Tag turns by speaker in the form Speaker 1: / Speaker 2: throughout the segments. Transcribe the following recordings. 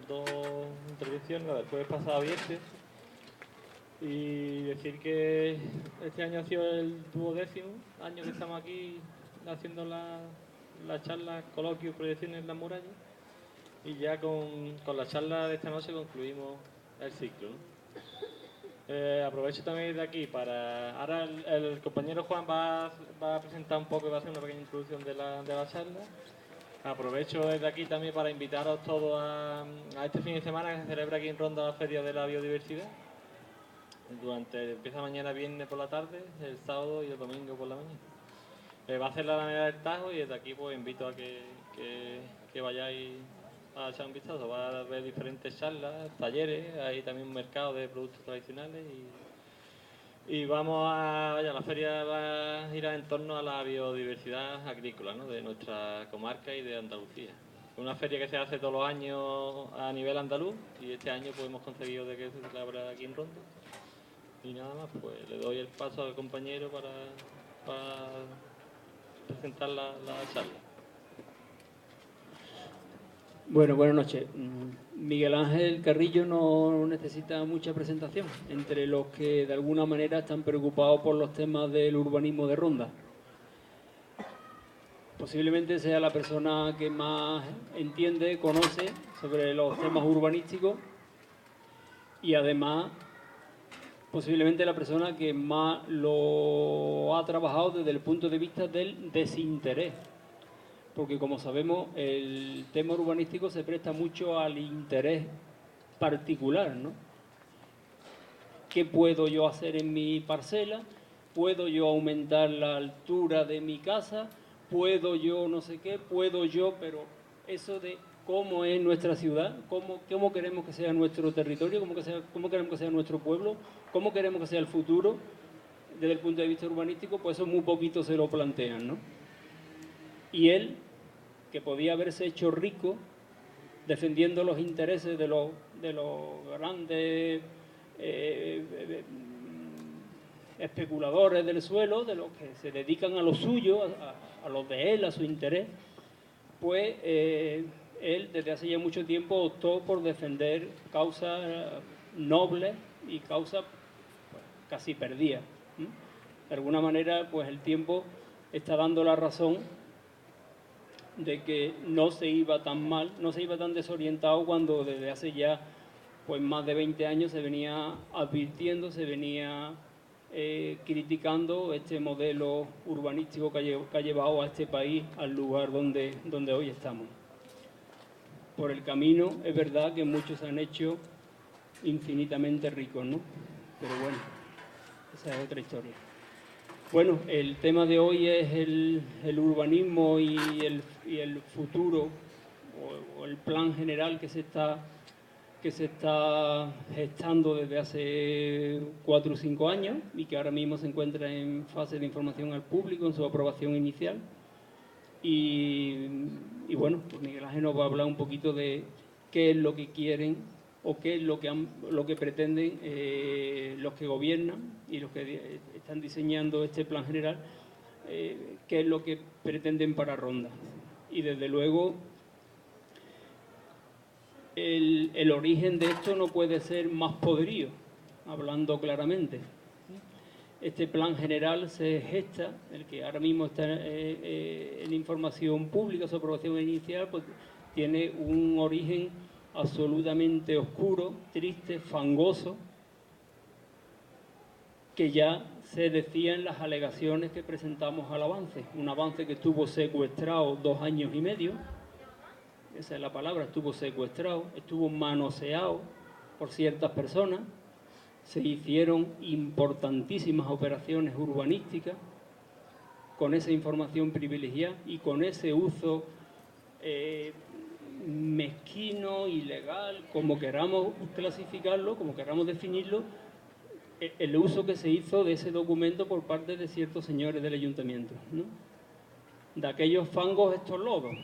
Speaker 1: dos intervenciones, la del jueves pasado viernes. Y decir que este año ha sido el 12º año que estamos aquí haciendo las charlas, coloquios, proyecciones en las murallas. Y ya con la charla de esta noche concluimos el ciclo, ¿no? Aprovecho también de aquí para... Ahora el compañero Juan va a presentar un poco y va a hacer una pequeña introducción de la charla. Aprovecho desde aquí también para invitaros todos a este fin de semana que se celebra aquí en Ronda la Feria de la Biodiversidad. Empieza mañana viernes por la tarde, el sábado y el domingo por la mañana. Va a hacer la Alameda del Tajo y desde aquí pues invito a que vayáis a echar un vistazo. Va a haber diferentes charlas, talleres, hay también un mercado de productos tradicionales y la feria va a ir en torno a la biodiversidad agrícola, ¿no?, de nuestra comarca y de Andalucía. Es una feria que se hace todos los años a nivel andaluz y este año pues hemos conseguido de que se celebra aquí en Ronda. Y nada más, pues le doy el paso al compañero para presentar la charla.
Speaker 2: Bueno, buenas noches. Miguel Ángel Carrillo no necesita mucha presentación, entre los que de alguna manera están preocupados por los temas del urbanismo de Ronda. Posiblemente sea la persona que más entiende, conoce sobre los temas urbanísticos y además posiblemente la persona que más lo ha trabajado desde el punto de vista del desinterés. Porque como sabemos, el tema urbanístico se presta mucho al interés particular, ¿no? ¿Qué puedo yo hacer en mi parcela? ¿Puedo yo aumentar la altura de mi casa? ¿Puedo yo no sé qué? ¿Puedo yo? Pero eso de cómo es nuestra ciudad, cómo queremos que sea nuestro territorio, cómo queremos que sea nuestro pueblo, cómo queremos que sea el futuro, desde el punto de vista urbanístico, pues eso muy poquito se lo plantean, ¿no? Y él, que podía haberse hecho rico defendiendo los intereses de los grandes especuladores del suelo, de los que se dedican a lo suyo, a los de él, a su interés, pues él desde hace ya mucho tiempo optó por defender causas nobles y causas pues, casi perdidas. De alguna manera, pues el tiempo está dando la razón de que no se iba tan mal, no se iba tan desorientado cuando desde hace ya pues más de 20 años se venía advirtiendo, se venía criticando este modelo urbanístico que ha llevado a este país al lugar donde hoy estamos. Por el camino es verdad que muchos se han hecho infinitamente ricos, ¿no? Pero bueno, esa es otra historia. Bueno, el tema de hoy es el urbanismo y el futuro o el plan general que se está gestando desde hace 4 o 5 años y que ahora mismo se encuentra en fase de información al público, en su aprobación inicial. Y bueno, pues Miguel Ángel nos va a hablar un poquito de qué es lo que quieren o qué es lo que pretenden los que gobiernan y los que están diseñando este plan general, qué es lo que pretenden para Ronda. Y desde luego el origen de esto no puede ser más poderío, hablando claramente. Este plan general se gesta, el que ahora mismo está en información pública, su aprobación inicial, pues tiene un origen absolutamente oscuro, triste, fangoso, que ya se decía en las alegaciones que presentamos al avance. Un avance que estuvo secuestrado 2 años y medio, esa es la palabra, estuvo secuestrado, estuvo manoseado por ciertas personas. Se hicieron importantísimas operaciones urbanísticas con esa información privilegiada y con ese uso mezquino, ilegal, como queramos clasificarlo, como queramos definirlo, el uso que se hizo de ese documento por parte de ciertos señores del ayuntamiento, ¿no? De aquellos fangos estos lodos.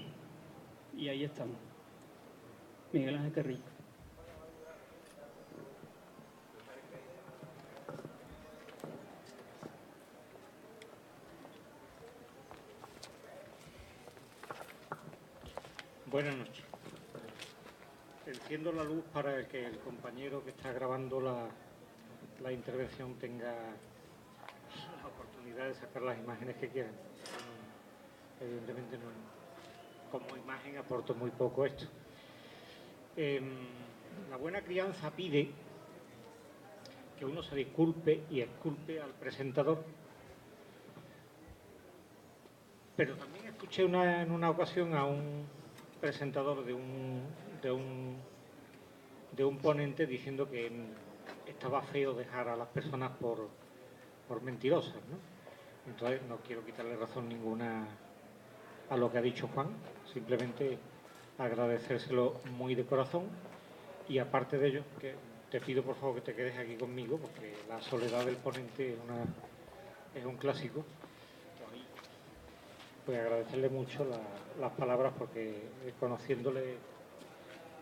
Speaker 2: Y ahí estamos. Miguel Ángel Carrillo.
Speaker 3: Buenas noches. Enciendo la luz para que el compañero que está grabando la intervención tenga la oportunidad de sacar las imágenes que quieran. Evidentemente no, como imagen aporto muy poco esto. La buena crianza pide que uno se disculpe y exculpe al presentador. Pero también escuché en una ocasión a un presentador de un ponente diciendo que estaba feo dejar a las personas por mentirosas, ¿no? Entonces no quiero quitarle razón ninguna a lo que ha dicho Juan, simplemente agradecérselo muy de corazón, y aparte de ello, que te pido por favor que te quedes aquí conmigo, porque la soledad del ponente es un clásico. Pues agradecerle mucho las palabras, porque conociéndole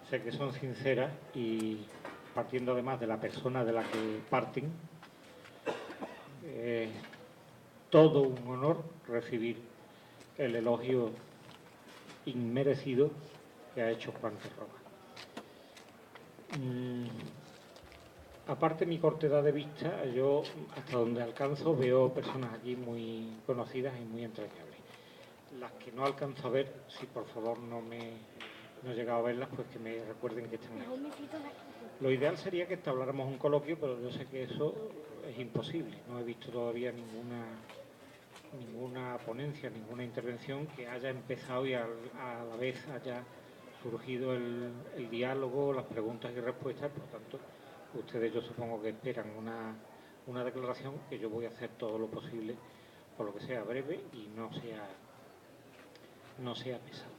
Speaker 3: sé que son sinceras, y partiendo además de la persona de la que parten, todo un honor recibir el elogio inmerecido que ha hecho Juan Terroba. Aparte de mi cortedad de vista, yo hasta donde alcanzo veo personas aquí muy conocidas y muy entrañables. Las que no alcanzo a ver, si por favor no he llegado a verlas, pues que me recuerden que están aquí. Lo ideal sería que entabláramos un coloquio, pero yo sé que eso es imposible. No he visto todavía ninguna ponencia, ninguna intervención que haya empezado y a la vez haya surgido el diálogo, las preguntas y respuestas. Por tanto, ustedes yo supongo que esperan una declaración que yo voy a hacer todo lo posible, por lo que sea breve y no sea pesada.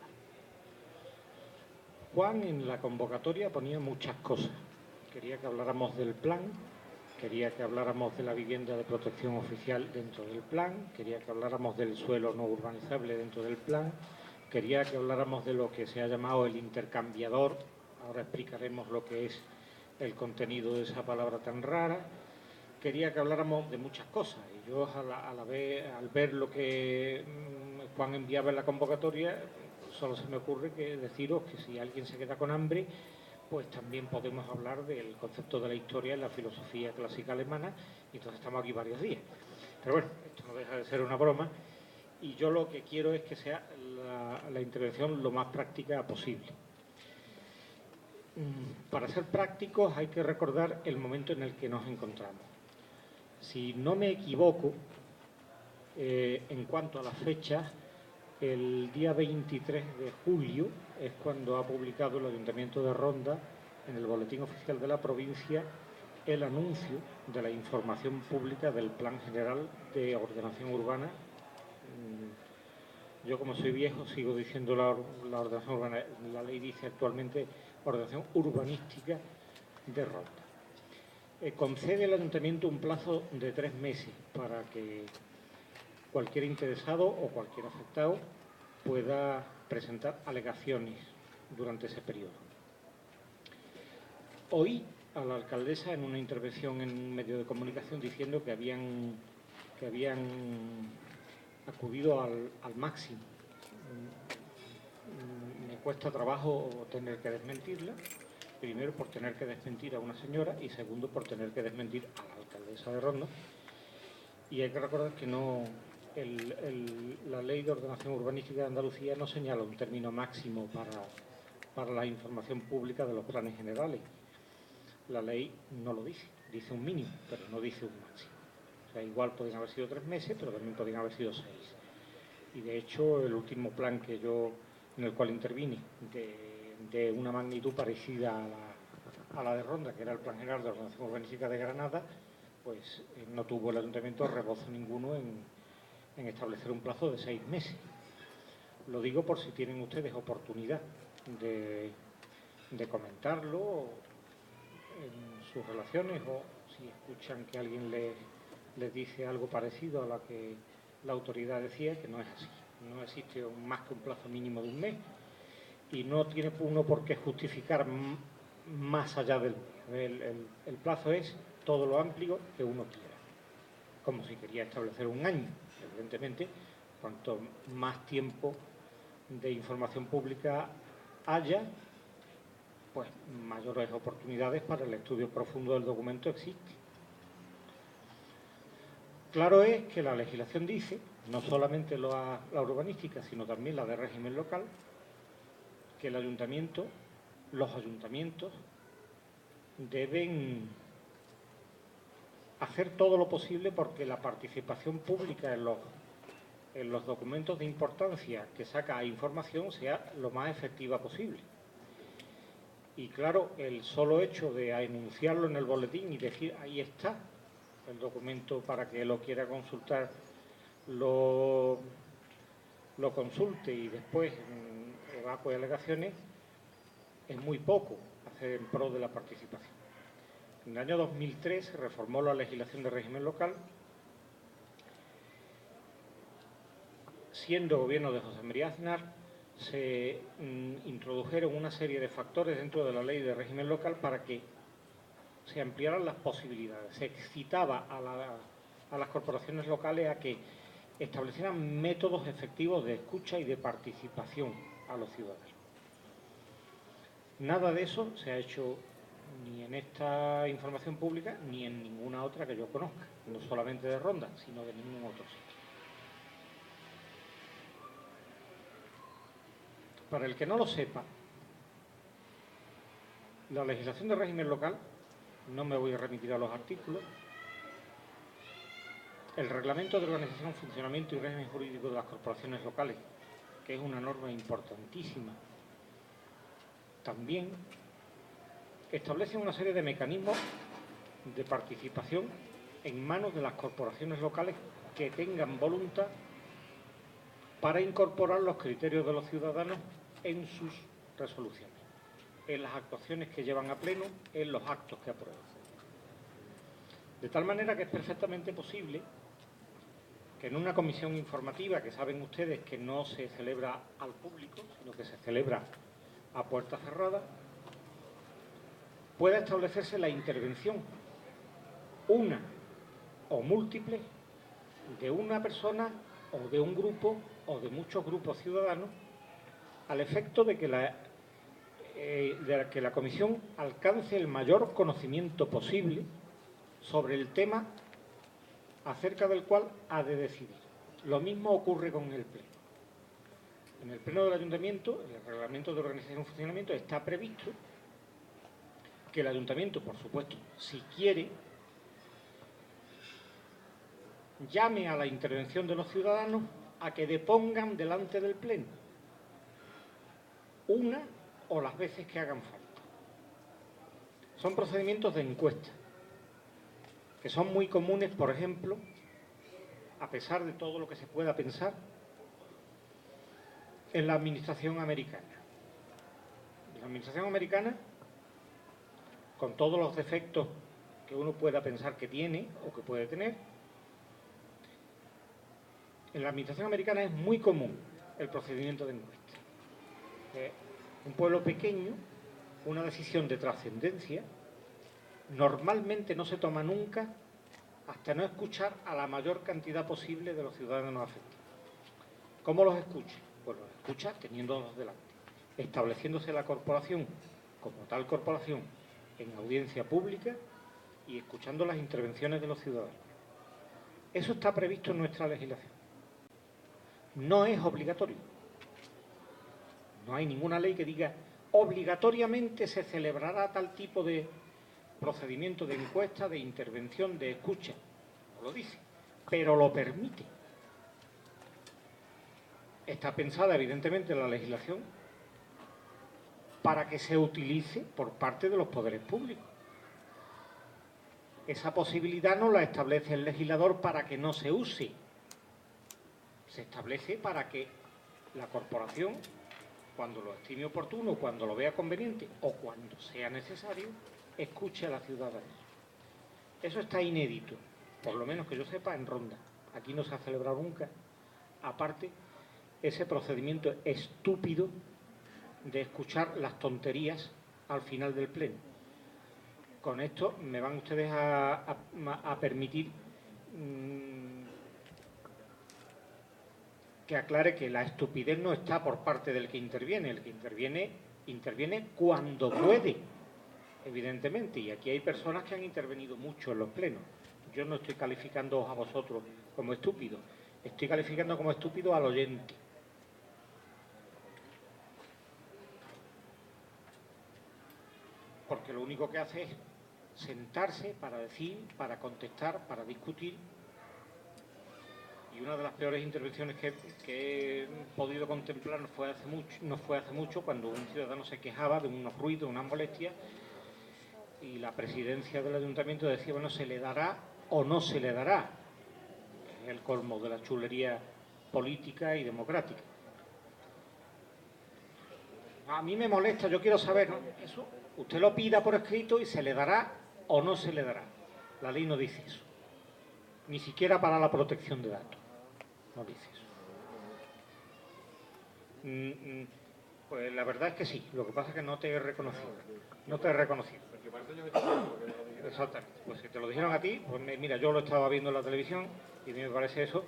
Speaker 3: Juan en la convocatoria ponía muchas cosas. Quería que habláramos del plan, quería que habláramos de la vivienda de protección oficial dentro del plan, quería que habláramos del suelo no urbanizable dentro del plan, quería que habláramos de lo que se ha llamado el intercambiador. Ahora explicaremos lo que es el contenido de esa palabra tan rara. Quería que habláramos de muchas cosas, y yo al ver lo que Juan enviaba en la convocatoria, solo se me ocurre que deciros que si alguien se queda con hambre, pues también podemos hablar del concepto de la historia en la filosofía clásica alemana, y entonces estamos aquí varios días. Pero bueno, esto no deja de ser una broma, y yo lo que quiero es que sea la intervención lo más práctica posible. Para ser prácticos hay que recordar el momento en el que nos encontramos. Si no me equivoco, en cuanto a las fechas, el día 23 de julio es cuando ha publicado el Ayuntamiento de Ronda en el Boletín Oficial de la provincia el anuncio de la información pública del Plan General de Ordenación Urbana. Yo, como soy viejo, sigo diciendo la ordenación urbana. La ley dice actualmente ordenación urbanística de Ronda. Concede al Ayuntamiento un plazo de 3 meses para que cualquier interesado o cualquier afectado pueda presentar alegaciones durante ese periodo. Oí a la alcaldesa en una intervención en un medio de comunicación diciendo que habían acudido al máximo. Me cuesta trabajo tener que desmentirla, primero por tener que desmentir a una señora y segundo por tener que desmentir a la alcaldesa de Ronda. Y hay que recordar que la Ley de Ordenación Urbanística de Andalucía no señala un término máximo para la información pública de los planes generales. La ley no lo dice, dice un mínimo, pero no dice un máximo. O sea, igual podrían haber sido 3 meses, pero también podrían haber sido 6. Y de hecho, el último plan en el cual intervine, de una magnitud parecida a la de Ronda, que era el Plan General de Ordenación Urbanística de Granada, pues no tuvo el Ayuntamiento rebozo ninguno en establecer un plazo de 6 meses. Lo digo por si tienen ustedes oportunidad de comentarlo en sus relaciones, o si escuchan que alguien les dice algo parecido a lo que la autoridad decía, que no es así. No existe más que un plazo mínimo de 1 mes, y no tiene uno por qué justificar más allá del mes. El plazo es todo lo amplio que uno quiera, como si quería establecer 1 año. Evidentemente, cuanto más tiempo de información pública haya, pues mayores oportunidades para el estudio profundo del documento existe. Claro es que la legislación dice, no solamente la urbanística, sino también la de régimen local, que el ayuntamiento, los ayuntamientos deben hacer todo lo posible porque la participación pública en los documentos de importancia que saca a información sea lo más efectiva posible. Y claro, el solo hecho de enunciarlo en el boletín y decir ahí está el documento para que lo quiera consultar, lo consulte y después evacue alegaciones, es muy poco hacer en pro de la participación. En el año 2003 se reformó la legislación de régimen local, siendo gobierno de José María Aznar, se introdujeron una serie de factores dentro de la ley de régimen local para que se ampliaran las posibilidades. Se excitaba a las corporaciones locales a que establecieran métodos efectivos de escucha y de participación a los ciudadanos. Nada de eso se ha hecho ni en esta información pública ni en ninguna otra que yo conozca, no solamente de Ronda, sino de ningún otro sitio. Para el que no lo sepa, la legislación de régimen local, no me voy a remitir a los artículos, el Reglamento de Organización, Funcionamiento y Régimen Jurídico de las Corporaciones Locales, que es una norma importantísima, también establece una serie de mecanismos de participación en manos de las corporaciones locales que tengan voluntad para incorporar los criterios de los ciudadanos en sus resoluciones, en las actuaciones que llevan a pleno, en los actos que aprueban. De tal manera que es perfectamente posible que en una comisión informativa, que saben ustedes que no se celebra al público, sino que se celebra a puerta cerrada, pueda establecerse la intervención, una o múltiple, de una persona o de un grupo o de muchos grupos ciudadanos, al efecto de que la comisión alcance el mayor conocimiento posible sobre el tema acerca del cual ha de decidir. Lo mismo ocurre con el Pleno. En el Pleno del Ayuntamiento, en el Reglamento de Organización y Funcionamiento, está previsto que el Ayuntamiento, por supuesto, si quiere, llame a la intervención de los ciudadanos a que depongan delante del Pleno una o las veces que hagan falta. Son procedimientos de encuesta, que son muy comunes, por ejemplo, a pesar de todo lo que se pueda pensar, en la administración americana. En la administración americana, con todos los defectos que uno pueda pensar que tiene o que puede tener, en la administración americana es muy común el procedimiento de encuesta. Un pueblo pequeño, una decisión de trascendencia, normalmente no se toma nunca hasta no escuchar a la mayor cantidad posible de los ciudadanos afectados. ¿Cómo los escucha? Pues los escucha teniéndolos delante, estableciéndose la corporación como tal corporación en audiencia pública y escuchando las intervenciones de los ciudadanos. Eso está previsto en nuestra legislación. No es obligatorio. No hay ninguna ley que diga obligatoriamente se celebrará tal tipo de procedimiento de encuesta, de intervención, de escucha. No lo dice, pero lo permite. Está pensada, evidentemente, la legislación para que se utilice por parte de los poderes públicos. Esa posibilidad no la establece el legislador para que no se use. Se establece para que la corporación, cuando lo estime oportuno, cuando lo vea conveniente o cuando sea necesario, escuche a la ciudadanía. Eso está inédito, por lo menos que yo sepa, en Ronda. Aquí no se ha celebrado nunca, aparte, ese procedimiento estúpido de escuchar las tonterías al final del pleno. Con esto me van ustedes a permitir que aclare que la estupidez no está por parte del que interviene. El que interviene interviene cuando puede, evidentemente, y aquí hay personas que han intervenido mucho en los plenos. Yo no estoy calificando a vosotros como estúpidos, estoy calificando como estúpido al oyente. Porque lo único que hace es sentarse para decir, para contestar, para discutir. Y una de las peores intervenciones que he podido contemplar no fue hace mucho, cuando un ciudadano se quejaba de unos ruidos, unas molestias, y la presidencia del ayuntamiento decía, bueno, ¿se le dará o no se le dará? Es el colmo de la chulería política y democrática. A mí me molesta, yo quiero saber, ¿no? Eso, usted lo pida por escrito y se le dará o no se le dará. La ley no dice eso. Ni siquiera para la protección de datos. No dice eso. Pues la verdad es que sí. Lo que pasa es que no te he reconocido. No te he reconocido. Exactamente. Pues si te lo dijeron a ti, pues mira, yo lo estaba viendo en la televisión y a mí me parece eso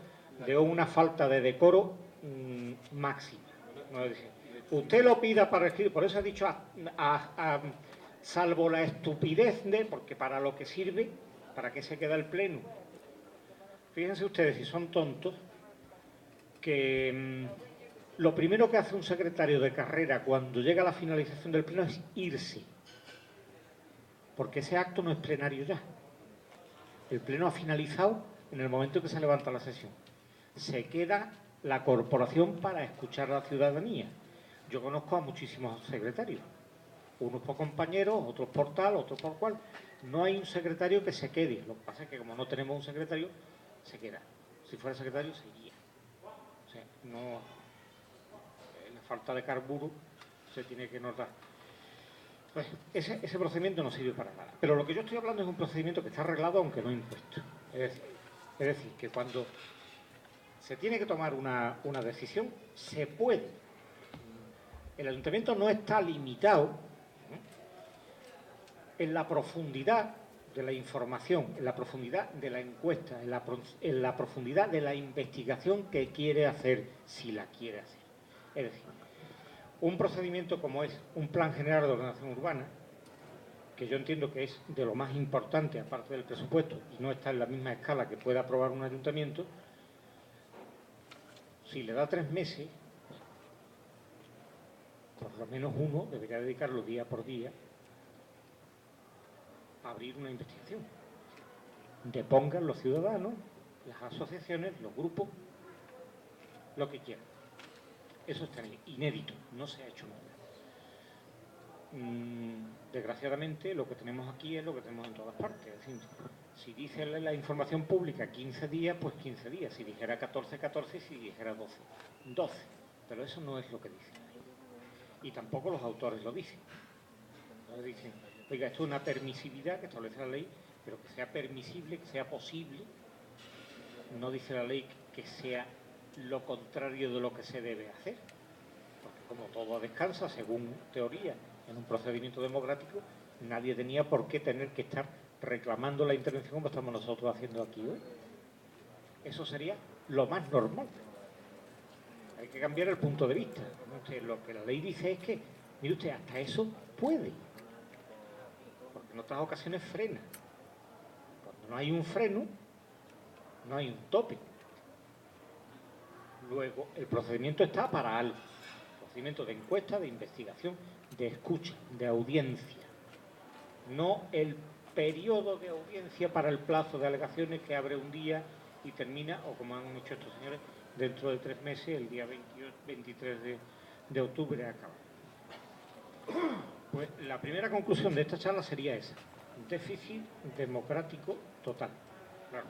Speaker 3: de una falta de decoro máxima. No es decir, usted lo pida para escribir, por eso he dicho, salvo la estupidez porque para lo que sirve, para qué se queda el pleno. Fíjense ustedes, si son tontos, que lo primero que hace un secretario de carrera cuando llega a la finalización del pleno es irse. Porque ese acto no es plenario ya. El pleno ha finalizado en el momento en que se levanta la sesión. Se queda la corporación para escuchar a la ciudadanía. Yo conozco a muchísimos secretarios, unos por compañeros, otros por tal, otros por cual. No hay un secretario que se quede. Lo que pasa es que como no tenemos un secretario, se queda. Si fuera secretario, se iría. O sea, no, la falta de carburo se tiene que notar. Pues ese procedimiento no sirve para nada. Pero lo que yo estoy hablando es un procedimiento que está arreglado aunque no impuesto. Es decir, que cuando se tiene que tomar una decisión, se puede. El ayuntamiento no está limitado en la profundidad de la información, en la profundidad de la encuesta, en la profundidad de la investigación que quiere hacer, si la quiere hacer. Es decir, un procedimiento como es un plan general de ordenación urbana, que yo entiendo que es de lo más importante, aparte del presupuesto, y no está en la misma escala que pueda aprobar un ayuntamiento, si le da 3 meses, por lo menos uno debería dedicarlo día por día a abrir una investigación. Depongan los ciudadanos, las asociaciones, los grupos, lo que quieran. Eso está inédito, no se ha hecho nunca. Desgraciadamente, lo que tenemos aquí es lo que tenemos en todas partes. Es decir, si dice la información pública 15 días, pues 15 días. Si dijera 14, 14, si dijera 12, 12. Pero eso no es lo que dice. Y tampoco los autores lo dicen. Entonces dicen, oiga, esto es una permisividad que establece la ley, pero que sea permisible, que sea posible. No dice la ley que sea lo contrario de lo que se debe hacer. Porque como todo descansa, según teoría, en un procedimiento democrático, nadie tenía por qué tener que estar reclamando la intervención como estamos nosotros haciendo aquí hoy. Eso sería lo más normal. Hay que cambiar el punto de vista. Lo que la ley dice es que, mire usted, hasta eso puede. Porque en otras ocasiones frena. Cuando no hay un freno, no hay un tope. Luego, el procedimiento está para algo. Procedimiento de encuesta, de investigación, de escucha, de audiencia. No el periodo de audiencia para el plazo de alegaciones que abre un día y termina, o como han hecho estos señores, dentro de 3 meses, el día 23 de octubre acaba. Pues la primera conclusión de esta charla sería esa: déficit democrático total. Claro.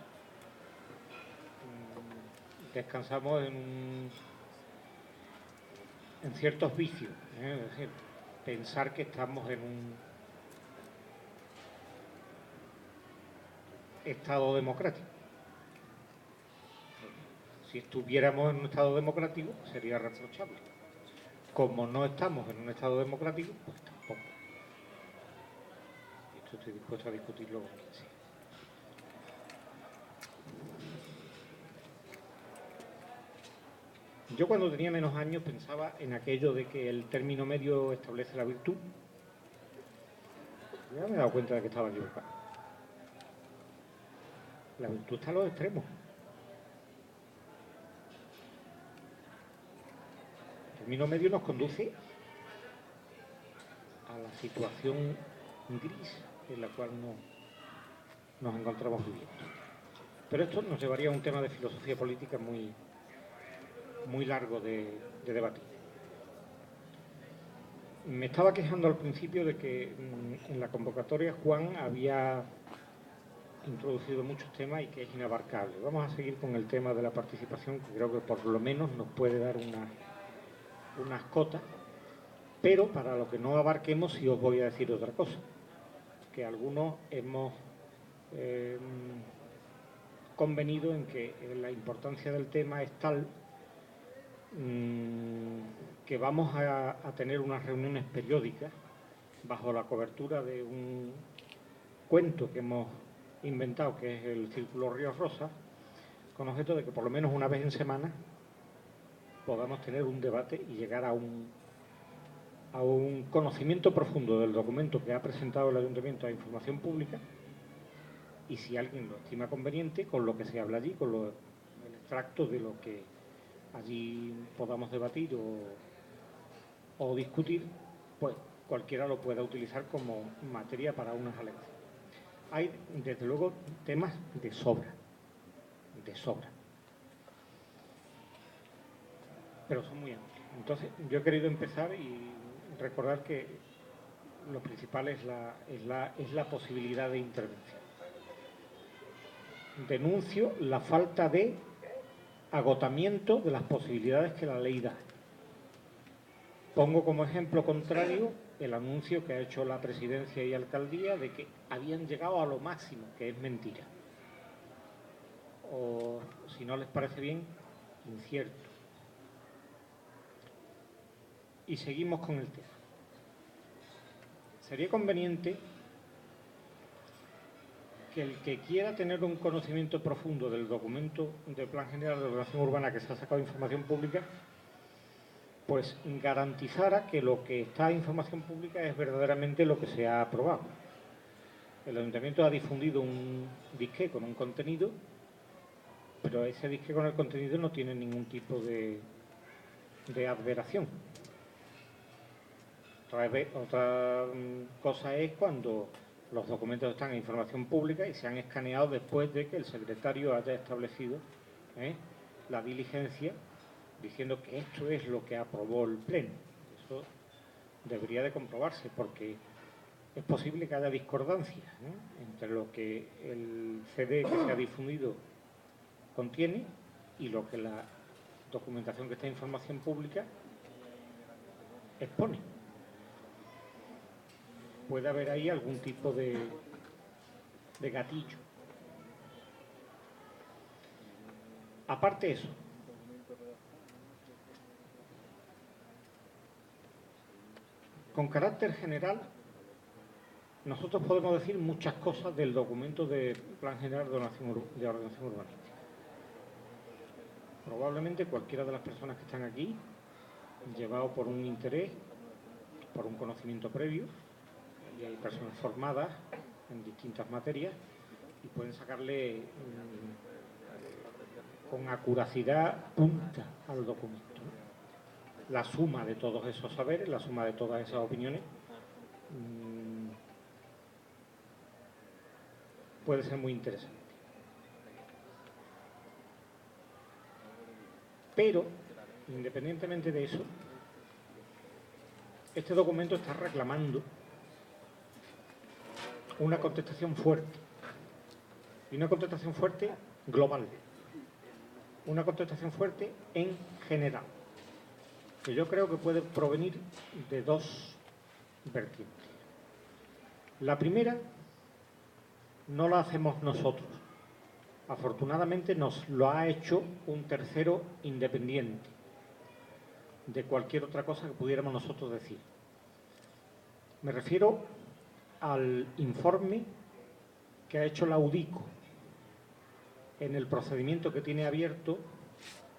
Speaker 3: Descansamos en ciertos vicios, es decir, pensar que estamos en un Estado democrático. Si estuviéramos en un Estado democrático sería reprochable. Como no estamos en un Estado democrático, pues tampoco. Esto estoy dispuesto a discutirlo con quien sea. Yo cuando tenía menos años pensaba en aquello de que el término medio establece la virtud. Ya me he dado cuenta de que estaba equivocado. La virtud está a los extremos. El término medio nos conduce a la situación gris en la cual nos encontramos viviendo. Pero esto nos llevaría a un tema de filosofía política muy largo de debatir. Me estaba quejando al principio de que en la convocatoria Juan había introducido muchos temas y que es inabarcable. Vamos a seguir con el tema de la participación, que creo que por lo menos nos puede dar unas cotas, pero para lo que no abarquemos sí os voy a decir otra cosa, que algunos hemos convenido en que la importancia del tema es tal que vamos a tener unas reuniones periódicas bajo la cobertura de un cuento que hemos inventado, que es el Círculo Ríos Rosas, con objeto de que por lo menos una vez en semana podamos tener un debate y llegar a un conocimiento profundo del documento que ha presentado el Ayuntamiento a información pública, y si alguien lo estima conveniente, con lo que se habla allí, con el extracto de lo que allí podamos debatir o discutir, pues cualquiera lo pueda utilizar como materia para unas alegaciones. Hay, desde luego, temas de sobra, pero son muy amplios. Entonces, yo he querido empezar y recordar que lo principal es la posibilidad de intervención. Denuncio la falta de agotamiento de las posibilidades que la ley da. Pongo como ejemplo contrario el anuncio que ha hecho la Presidencia y Alcaldía de que habían llegado a lo máximo, que es mentira. O, si no les parece bien, incierto. Y seguimos con el tema. Sería conveniente que el que quiera tener un conocimiento profundo del documento de Plan General de Ordenación Urbana que se ha sacado de información pública, pues garantizara que lo que está en información pública es verdaderamente lo que se ha aprobado. El Ayuntamiento ha difundido un disque con un contenido, pero ese disque con el contenido no tiene ningún tipo de adveración. Otra cosa es cuando los documentos están en información pública y se han escaneado después de que el secretario haya establecido la diligencia diciendo que esto es lo que aprobó el Pleno. Eso debería de comprobarse, porque es posible que haya discordancias entre lo que el CD que se ha difundido contiene y lo que la documentación que está en información pública expone. Puede haber ahí algún tipo de gatillo. Aparte de eso, con carácter general, nosotros podemos decir muchas cosas del documento de Plan General de Ordenación Urbanística. Probablemente cualquiera de las personas que están aquí, llevado por un interés, por un conocimiento previo, y hay personas formadas en distintas materias y pueden sacarle con acuracidad punta al documento, ¿no? La suma de todos esos saberes, la suma de todas esas opiniones puede ser muy interesante. Pero, independientemente de eso, este documento está reclamando una contestación fuerte, y una contestación fuerte global, una contestación fuerte en general, que yo creo que puede provenir de dos vertientes. La primera no la hacemos nosotros, afortunadamente nos lo ha hecho un tercero independiente de cualquier otra cosa que pudiéramos nosotros decir. Me refiero al informe que ha hecho la UDICO en el procedimiento que tiene abierto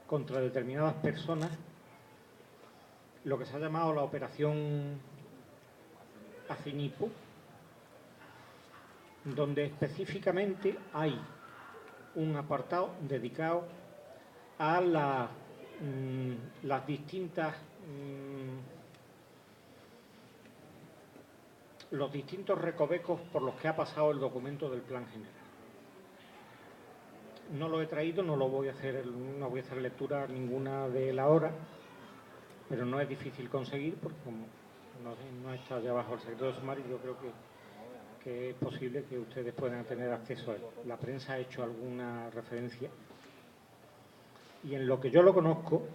Speaker 3: contra determinadas personas lo que se ha llamado la operación Acinipo, donde específicamente hay un apartado dedicado a las distintas los distintos recovecos por los que ha pasado el documento del Plan General. No lo he traído, no voy a hacer lectura ninguna de la hora, pero no es difícil conseguir, porque como no está ya bajo el secreto de sumario, yo creo que es posible que ustedes puedan tener acceso a él. La prensa ha hecho alguna referencia y en lo que yo lo conozco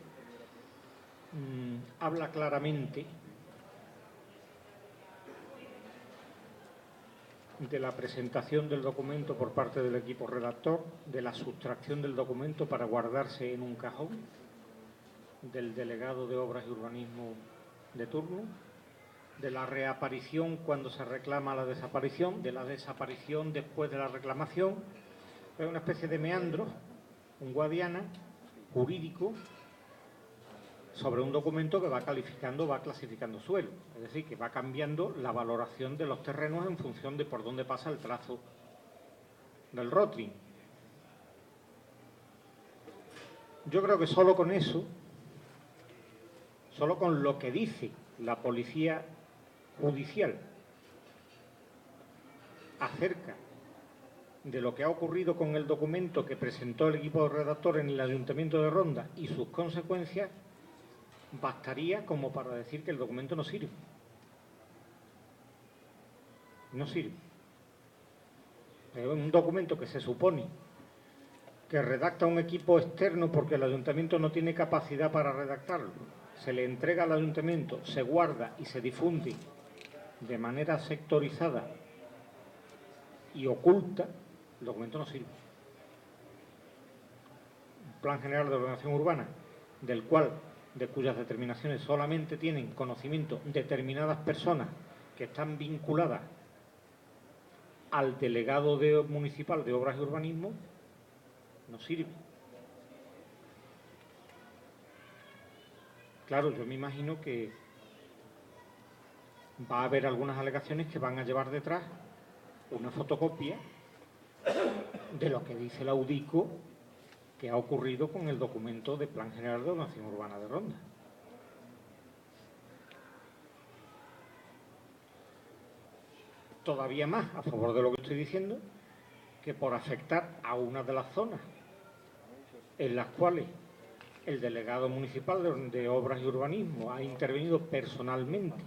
Speaker 3: habla claramente de la presentación del documento por parte del equipo redactor, de la sustracción del documento para guardarse en un cajón del delegado de Obras y Urbanismo de turno, de la reaparición cuando se reclama la desaparición, de la desaparición después de la reclamación. Es una especie de meandro, un guadiana jurídico sobre un documento que va clasificando suelo, es decir, que va cambiando la valoración de los terrenos en función de por dónde pasa el trazo del Rotring. Yo creo que solo con eso, solo con lo que dice la policía judicial acerca de lo que ha ocurrido con el documento que presentó el equipo redactor en el Ayuntamiento de Ronda y sus consecuencias, bastaría como para decir que el documento no sirve. No sirve. Es un documento que se supone que redacta un equipo externo porque el ayuntamiento no tiene capacidad para redactarlo. Se le entrega al ayuntamiento, se guarda y se difunde de manera sectorizada y oculta. El documento no sirve. Un plan general de ordenación urbana, de cuyas determinaciones solamente tienen conocimiento determinadas personas que están vinculadas al delegado municipal de Obras y Urbanismo, no sirve. Claro, yo me imagino que va a haber algunas alegaciones que van a llevar detrás una fotocopia de lo que dice la UDICO que ha ocurrido con el documento de Plan General de Ordenación Urbana de Ronda. Todavía más a favor de lo que estoy diciendo, que por afectar a una de las zonas en las cuales el delegado municipal de Obras y Urbanismo ha intervenido personalmente,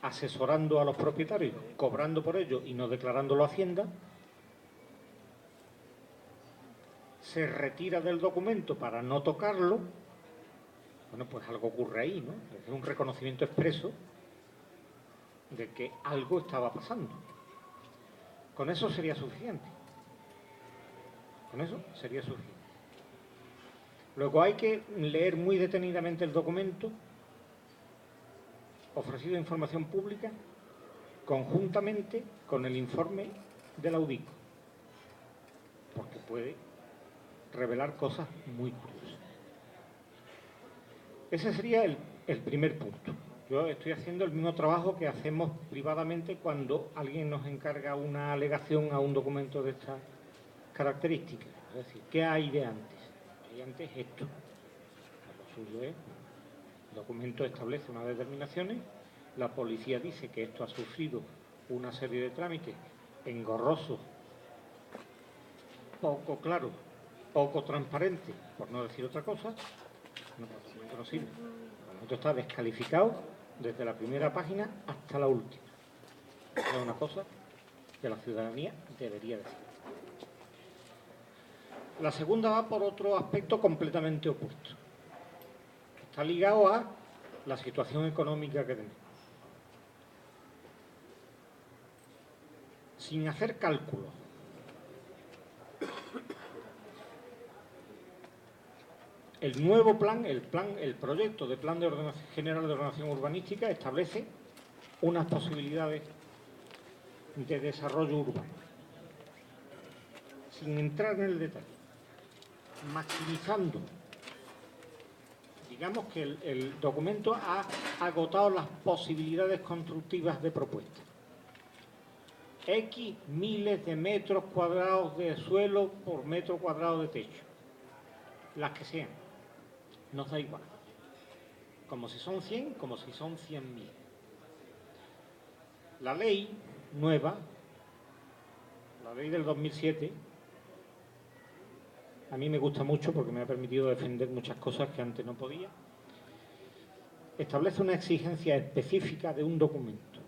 Speaker 3: asesorando a los propietarios, cobrando por ello y no declarándolo a Hacienda, se retira del documento para no tocarlo. Bueno, pues algo ocurre ahí, ¿no? Es un reconocimiento expreso de que algo estaba pasando. Con eso sería suficiente. Con eso sería suficiente. Luego hay que leer muy detenidamente el documento ofrecido a información pública conjuntamente con el informe de la UDICO, porque puede revelar cosas muy curiosas. Ese sería el primer punto. Yo estoy haciendo el mismo trabajo que hacemos privadamente cuando alguien nos encarga una alegación a un documento de estas características. Es decir, ¿qué hay de antes? Hay antes esto. Lo suyo es, el documento establece unas determinaciones, la policía dice que esto ha sufrido una serie de trámites engorrosos, poco claros, poco transparentes, por no decir otra cosa. No, el documento no sirve. El documento está descalificado desde la primera página hasta la última. Es una cosa que la ciudadanía debería decir. La segunda va por otro aspecto completamente opuesto. Está ligado a la situación económica que tenemos. Sin hacer cálculos, el nuevo plan, el proyecto de Plan de Ordenación General de Ordenación Urbanística establece unas posibilidades de desarrollo urbano. Sin entrar en el detalle, maximizando. Digamos que el documento ha agotado las posibilidades constructivas de propuesta. X miles de metros cuadrados de suelo por metro cuadrado de techo. Las que sean. Nos da igual. Como si son 100, como si son 100.000. La ley nueva, la ley del 2007, a mí me gusta mucho porque me ha permitido defender muchas cosas que antes no podía. Establece una exigencia específica de un documento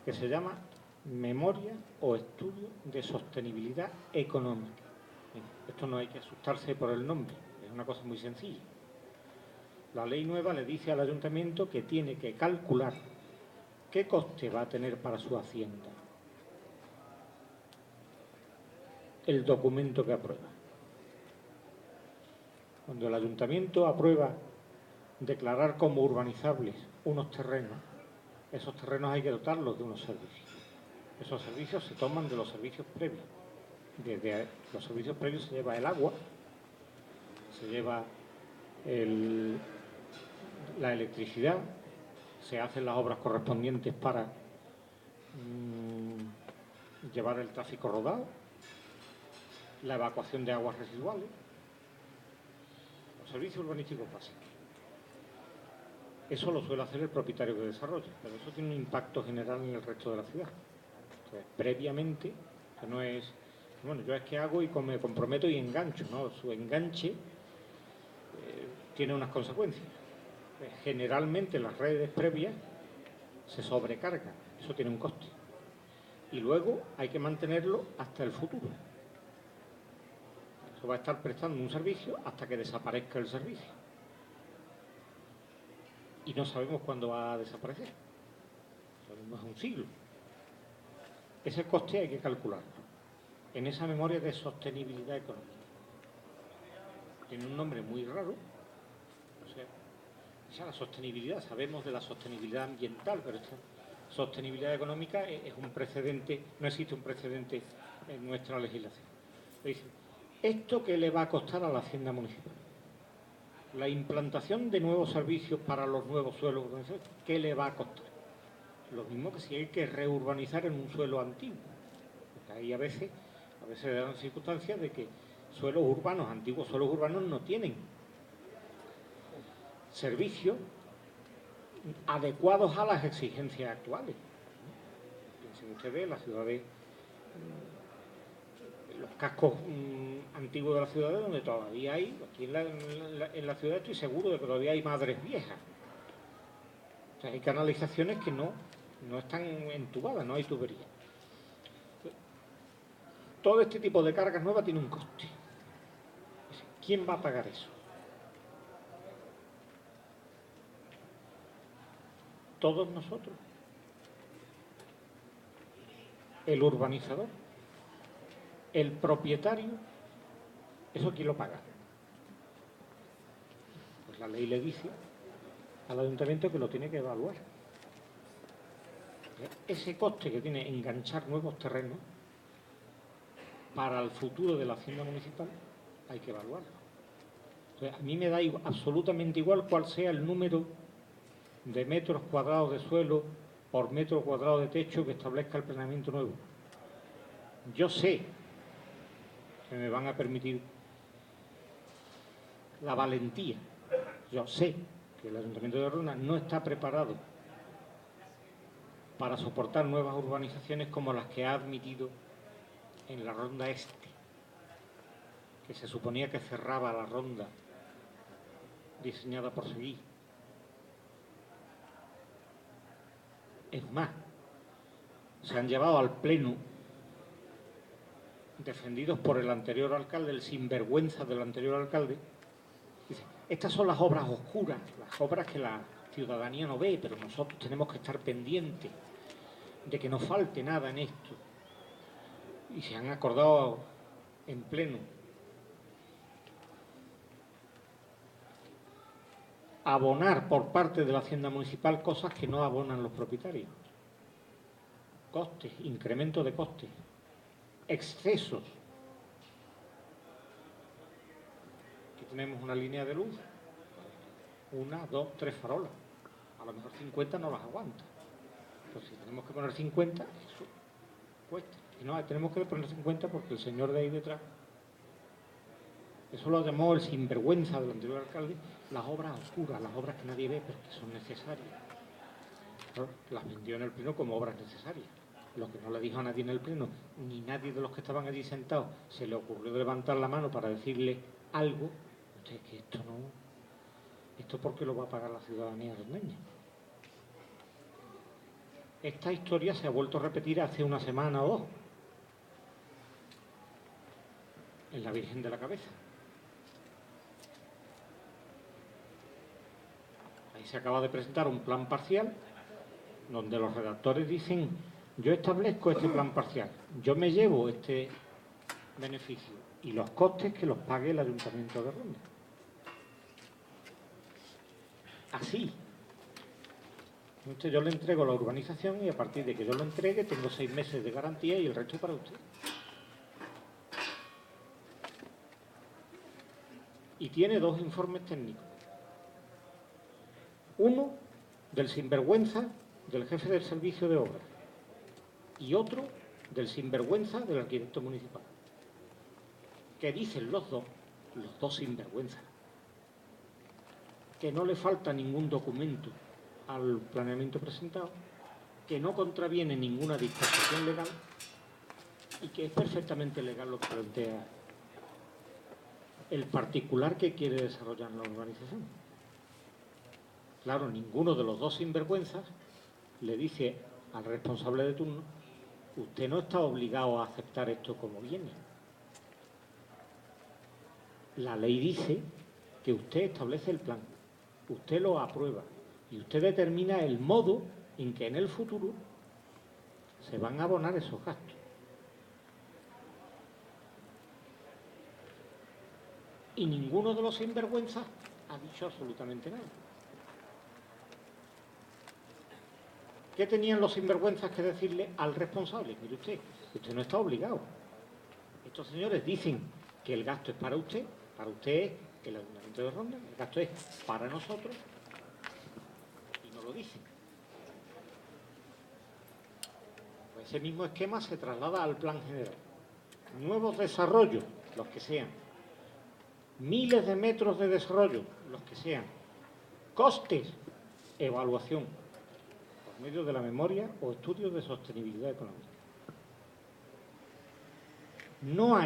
Speaker 3: que se llama Memoria o Estudio de Sostenibilidad Económica. Esto no hay que asustarse por el nombre, es una cosa muy sencilla. La ley nueva le dice al ayuntamiento que tiene que calcular qué coste va a tener para su hacienda el documento que aprueba. Cuando el ayuntamiento aprueba declarar como urbanizables unos terrenos, esos terrenos hay que dotarlos de unos servicios. Esos servicios se toman de los servicios previos. Desde los servicios previos se lleva el agua, se lleva la electricidad, se hacen las obras correspondientes para llevar el tráfico rodado, la evacuación de aguas residuales, los servicios urbanísticos básicos. Eso lo suele hacer el propietario que desarrolla, pero eso tiene un impacto general en el resto de la ciudad. Entonces, previamente, que no es, bueno, yo es que hago y me comprometo y engancho, ¿no? Su enganche tiene unas consecuencias. Generalmente las redes previas se sobrecargan, eso tiene un coste. Y luego hay que mantenerlo hasta el futuro. Eso va a estar prestando un servicio hasta que desaparezca el servicio. Y no sabemos cuándo va a desaparecer. Sabemos un siglo. Ese coste hay que calcularlo en esa memoria de sostenibilidad económica. Tiene un nombre muy raro. O sea, la sostenibilidad, sabemos de la sostenibilidad ambiental, pero esta sostenibilidad económica es un precedente, no existe un precedente en nuestra legislación. Dice, ¿esto qué le va a costar a la Hacienda Municipal? La implantación de nuevos servicios para los nuevos suelos, ¿qué le va a costar? Lo mismo que si hay que reurbanizar en un suelo antiguo. Porque ahí a veces se dan circunstancias de que suelos urbanos, antiguos suelos urbanos, no tienen servicios adecuados a las exigencias actuales. Piensen ustedes en las ciudades, los cascos antiguos de las ciudades donde todavía hay, aquí en la ciudad estoy seguro de que todavía hay madres viejas. O sea, hay canalizaciones que no están entubadas, no hay tubería. Todo este tipo de cargas nuevas tiene un coste. ¿Quién va a pagar eso? Todos nosotros. El urbanizador, el propietario, ¿eso quién lo paga? Pues la ley le dice al ayuntamiento que lo tiene que evaluar. Ese coste que tiene enganchar nuevos terrenos para el futuro de la hacienda municipal hay que evaluarlo. Entonces, a mí me da absolutamente igual cuál sea el número de metros cuadrados de suelo por metro cuadrado de techo que establezca el planeamiento nuevo. Yo sé que me van a permitir la valentía. Yo sé que el Ayuntamiento de Runa no está preparado para soportar nuevas urbanizaciones como las que ha admitido en la ronda este, que se suponía que cerraba la ronda diseñada por Seguí. Es más, se han llevado al pleno, defendidos por el anterior alcalde, el sinvergüenza del anterior alcalde. Dice, estas son las obras oscuras, las obras que la ciudadanía no ve, pero nosotros tenemos que estar pendientes de que no falte nada en esto. Y se han acordado en pleno abonar por parte de la Hacienda Municipal cosas que no abonan los propietarios. Costes, incremento de costes, excesos. tenemos una línea de luz, 1, 2, 3 farolas. A lo mejor 50 no las aguanta. Pues si tenemos que poner 50, eso cuesta. Y no, tenemos que poner 50 porque el señor de ahí detrás, eso lo llamó el sinvergüenza del anterior alcalde, las obras oscuras, las obras que nadie ve pero que son necesarias. Claro, las vendió en el pleno como obras necesarias. Lo que no le dijo a nadie en el pleno, ni nadie de los que estaban allí sentados se le ocurrió levantar la mano para decirle algo. Usted, que esto no, esto porque lo va a pagar la ciudadanía rondeña. Esta historia se ha vuelto a repetir hace una semana o dos en la Virgen de la Cabeza. Ahí se acaba de presentar un plan parcial donde los redactores dicen: yo establezco este plan parcial, yo me llevo este beneficio y los costes que los pague el Ayuntamiento de Ronda. Así. Entonces yo le entrego la urbanización y a partir de que yo lo entregue tengo 6 meses de garantía y el resto para usted. Y tiene 2 informes técnicos. Uno del sinvergüenza del jefe del servicio de obras y otro del sinvergüenza del arquitecto municipal, que dicen los dos sinvergüenza, que no le falta ningún documento al planeamiento presentado, que no contraviene ninguna disposición legal y que es perfectamente legal lo que plantea el particular que quiere desarrollar la urbanización. Claro, ninguno de los 2 sinvergüenzas le dice al responsable de turno: usted no está obligado a aceptar esto como viene. La ley dice que usted establece el plan, usted lo aprueba y usted determina el modo en que en el futuro se van a abonar esos gastos. Y ninguno de los sinvergüenzas ha dicho absolutamente nada. ¿Qué tenían los sinvergüenzas que decirle al responsable? Mire usted no está obligado. Estos señores dicen que el gasto es para usted es el Ayuntamiento de Ronda, el gasto es para nosotros y no lo dicen. Pues ese mismo esquema se traslada al plan general. Nuevos desarrollos, los que sean. Miles de metros de desarrollo, los que sean. Costes, evaluación, por medio de la memoria o estudios de sostenibilidad económica. No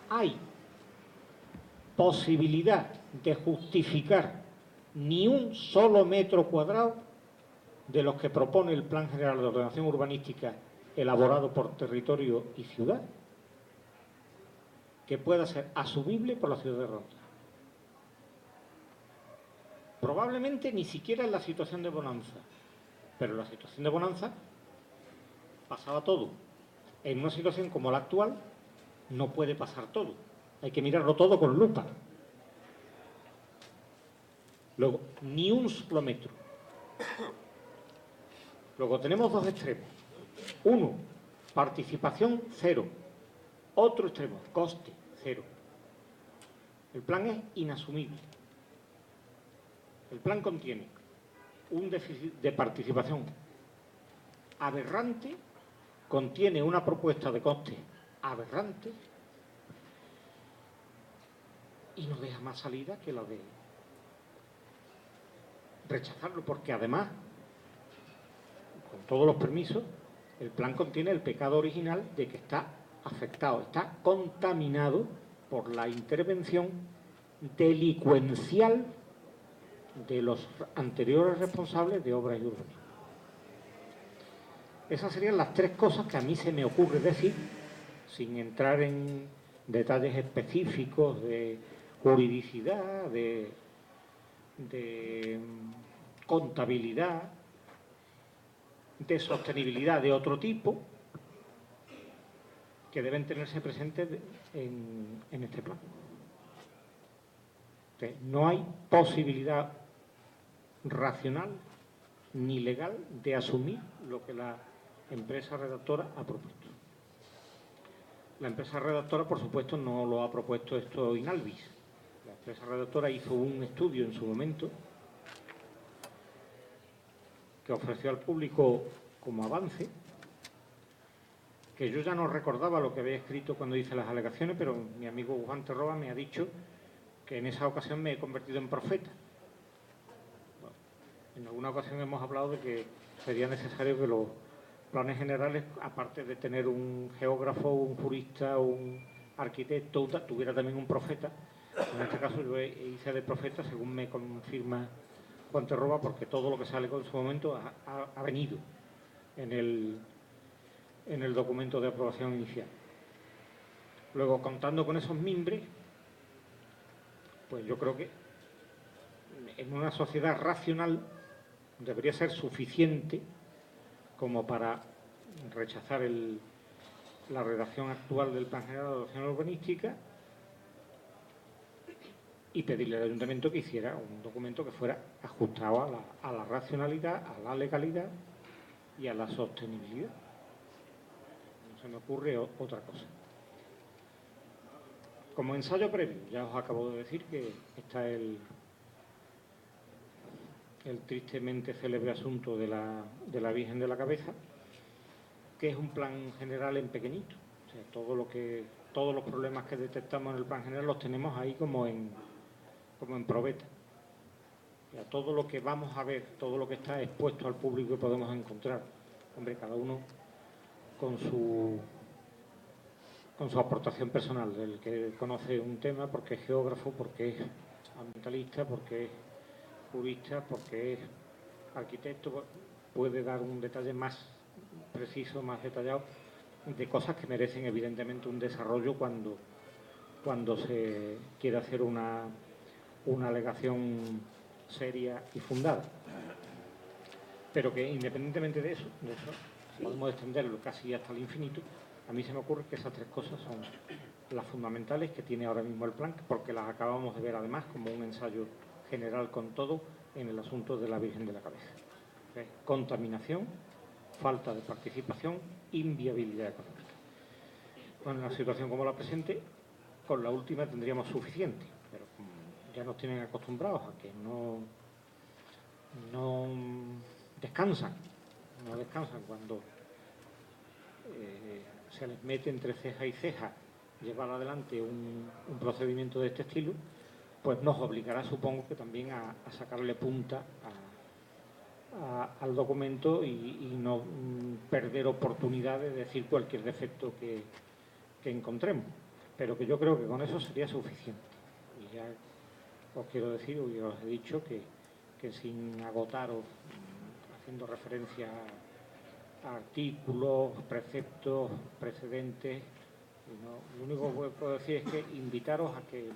Speaker 3: hay posibilidad de justificar ni un solo metro cuadrado de los que propone el Plan General de Ordenación Urbanística elaborado por territorio y ciudad que pueda ser asumible por la ciudad de Ronda. Probablemente ni siquiera en la situación de bonanza, pero en la situación de bonanza pasaba todo. En una situación como la actual no puede pasar todo, hay que mirarlo todo con lupa. Luego, ni un solo metro. Luego tenemos 2 extremos. Uno, participación 0. Otro extremo, coste 0. El plan es inasumible. El plan contiene un déficit de participación aberrante, contiene una propuesta de coste aberrante y no deja más salida que la de rechazarlo, porque además, con todos los permisos, el plan contiene el pecado original de que está afectado, está contaminado por la intervención delincuencial de los anteriores responsables de obras y urbanismo. Esas serían las 3 cosas que a mí se me ocurre decir, sin entrar en detalles específicos de juridicidad, de contabilidad, de sostenibilidad de otro tipo, que deben tenerse presentes en este plan. Entonces, no hay posibilidad racional ni legal de asumir lo que la empresa redactora ha propuesto. La empresa redactora, por supuesto, no lo ha propuesto esto in albis. La empresa redactora hizo un estudio en su momento que ofreció al público como avance, que yo ya no recordaba lo que había escrito cuando hice las alegaciones, pero mi amigo Juan Terroba me ha dicho que en esa ocasión me he convertido en profeta. Bueno, en alguna ocasión hemos hablado de que sería necesario que los planes generales, aparte de tener un geógrafo, un jurista, un arquitecto, tuviera también un profeta. En este caso yo hice de profeta, según me confirma Juan Terroba, porque todo lo que sale en su momento ha venido en el documento de aprobación inicial. Luego, contando con esos mimbres, pues yo creo que en una sociedad racional debería ser suficiente como para rechazar la redacción actual del Plan General de Ordenación Urbanística y pedirle al Ayuntamiento que hiciera un documento que fuera ajustado a la racionalidad, a la legalidad y a la sostenibilidad. No se me ocurre otra cosa. Como ensayo previo, ya os acabo de decir que está el tristemente célebre asunto de la Virgen de la Cabeza, que es un plan general en pequeñito. O sea, todos los problemas que detectamos en el plan general los tenemos ahí como en probeta. O sea, todo lo que vamos a ver, todo lo que está expuesto al público y podemos encontrar, hombre, cada uno con su aportación personal, el que conoce un tema porque es geógrafo, porque es ambientalista, porque es jurista, porque es arquitecto, puede dar un detalle más preciso, más detallado, de cosas que merecen evidentemente un desarrollo cuando se quiere hacer una alegación seria y fundada. Pero que independientemente de eso podemos extenderlo casi hasta el infinito. A mí se me ocurre que esas tres cosas son las fundamentales que tiene ahora mismo el plan, porque las acabamos de ver además como un ensayo general con todo en el asunto de la Virgen de la Cabeza. Contaminación, falta de participación, inviabilidad económica. Bueno, en una situación como la presente, con la última tendríamos suficiente, pero ya nos tienen acostumbrados a que no descansan cuando se les mete entre ceja y ceja llevar adelante un procedimiento de este estilo, pues nos obligará, supongo, que también a sacarle punta al documento y no perder oportunidad de decir cualquier defecto que encontremos. Pero que yo creo que con eso sería suficiente. Y ya os quiero decir, y os he dicho, que sin agotaros haciendo referencia a artículos, preceptos, precedentes, lo único que puedo decir es que invitaros a que,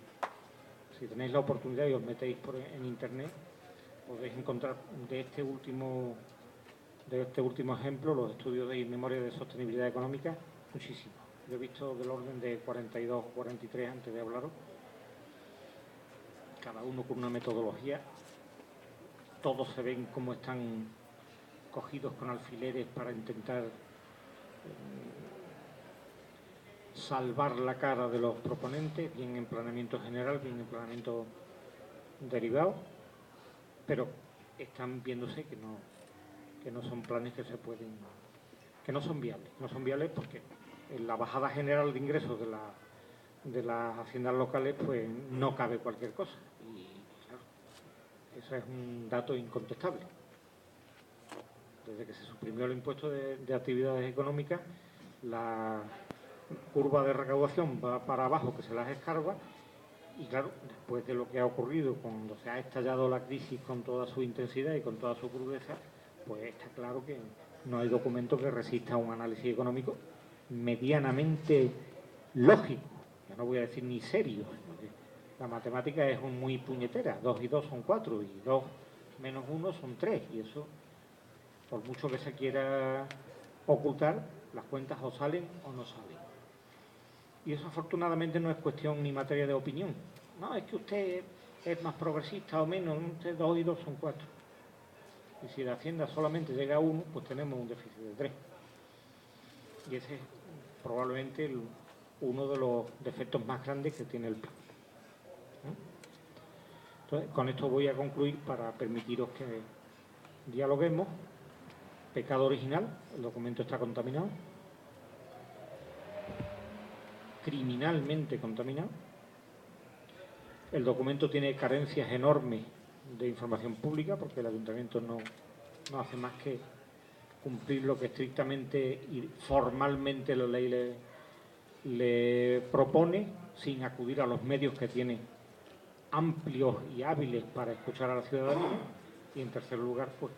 Speaker 3: si tenéis la oportunidad y os metéis en internet, podéis encontrar de este último ejemplo, los estudios de memoria de sostenibilidad económica, muchísimos. Yo he visto del orden de 42 o 43 antes de hablaros, cada uno con una metodología. Todos se ven como están cogidos con alfileres para intentar salvar la cara de los proponentes, bien en planeamiento general, bien en planeamiento derivado, pero están viéndose que no son planes que no son viables. No son viables porque en la bajada general de ingresos de las haciendas locales pues no cabe cualquier cosa. Y claro, eso es un dato incontestable. Desde que se suprimió el impuesto de actividades económicas, la curva de recaudación va para abajo, que se las escarba, y claro, después de lo que ha ocurrido cuando se ha estallado la crisis con toda su intensidad y con toda su crudeza, pues está claro que no hay documento que resista a un análisis económico medianamente lógico. Ya no voy a decir ni serio, porque la matemática es muy puñetera. 2 y 2 son 4 y 2 menos 1 son 3, y eso, por mucho que se quiera ocultar, las cuentas o salen o no salen. Y eso afortunadamente no es cuestión ni materia de opinión. No, es que usted es más progresista o menos, usted 2 y 2 son 4. Y si la Hacienda solamente llega a 1, pues tenemos un déficit de 3. Y ese es probablemente uno de los defectos más grandes que tiene el plan. Entonces, con esto voy a concluir para permitiros que dialoguemos. Pecado original, el documento está contaminado, criminalmente contaminado. El documento tiene carencias enormes de información pública porque el ayuntamiento no hace más que cumplir lo que estrictamente y formalmente la ley le propone, sin acudir a los medios que tiene amplios y hábiles para escuchar a la ciudadanía. Y en tercer lugar, pues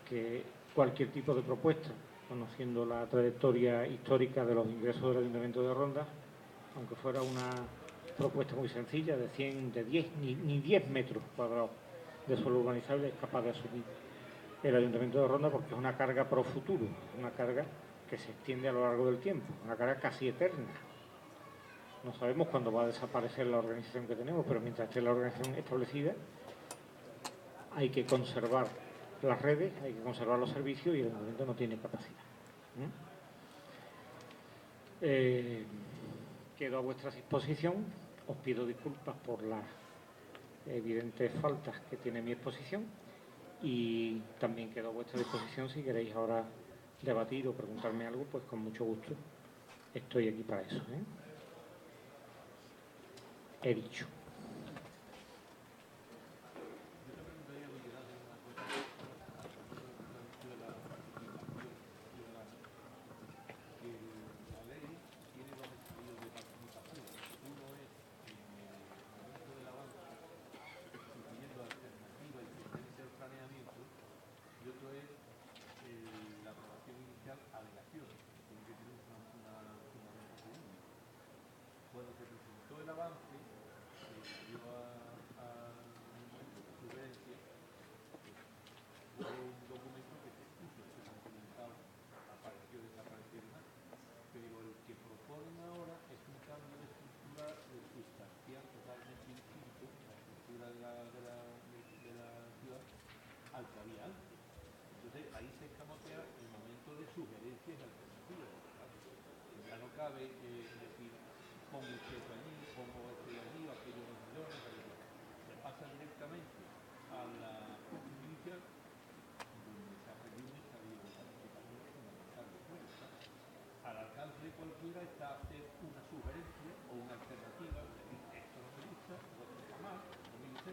Speaker 3: que cualquier tipo de propuesta, conociendo la trayectoria histórica de los ingresos del Ayuntamiento de Ronda, aunque fuera una propuesta muy sencilla, de 100, de 10, ni 10 metros cuadrados de suelo urbanizable, es capaz de asumir el Ayuntamiento de Ronda, porque es una carga pro futuro, una carga que se extiende a lo largo del tiempo, una carga casi eterna. No sabemos cuándo va a desaparecer la organización que tenemos, pero mientras esté la organización establecida, hay que conservar las redes, hay que conservar los servicios y el Ayuntamiento no tiene capacidad. Quedo a vuestra disposición. Os pido disculpas por las evidentes faltas que tiene mi exposición y también quedo a vuestra disposición si queréis ahora debatir o preguntarme algo, pues con mucho gusto estoy aquí para eso. He dicho.
Speaker 4: Cuando se presentó el avance, dio a sugerencia, fue un documento que se puso, se complementaba, apareció, desapareció y demás. Pero el que proponen ahora es un cambio de estructura sustancial totalmente distinto, la estructura de la ciudad, al que había antes. Entonces ahí se escamotea el momento de sugerencias alternativas. Ya no cabe decir, pongo usted allí, pongo este allí, o aquello de millones, se pasa directamente a la función inicial, donde se ha perdido un estadio de participación fundamental de juego. Al alcance de cualquiera está hacer una sugerencia o una alternativa, es decir, esto no me gusta, o esto está mal, como dice,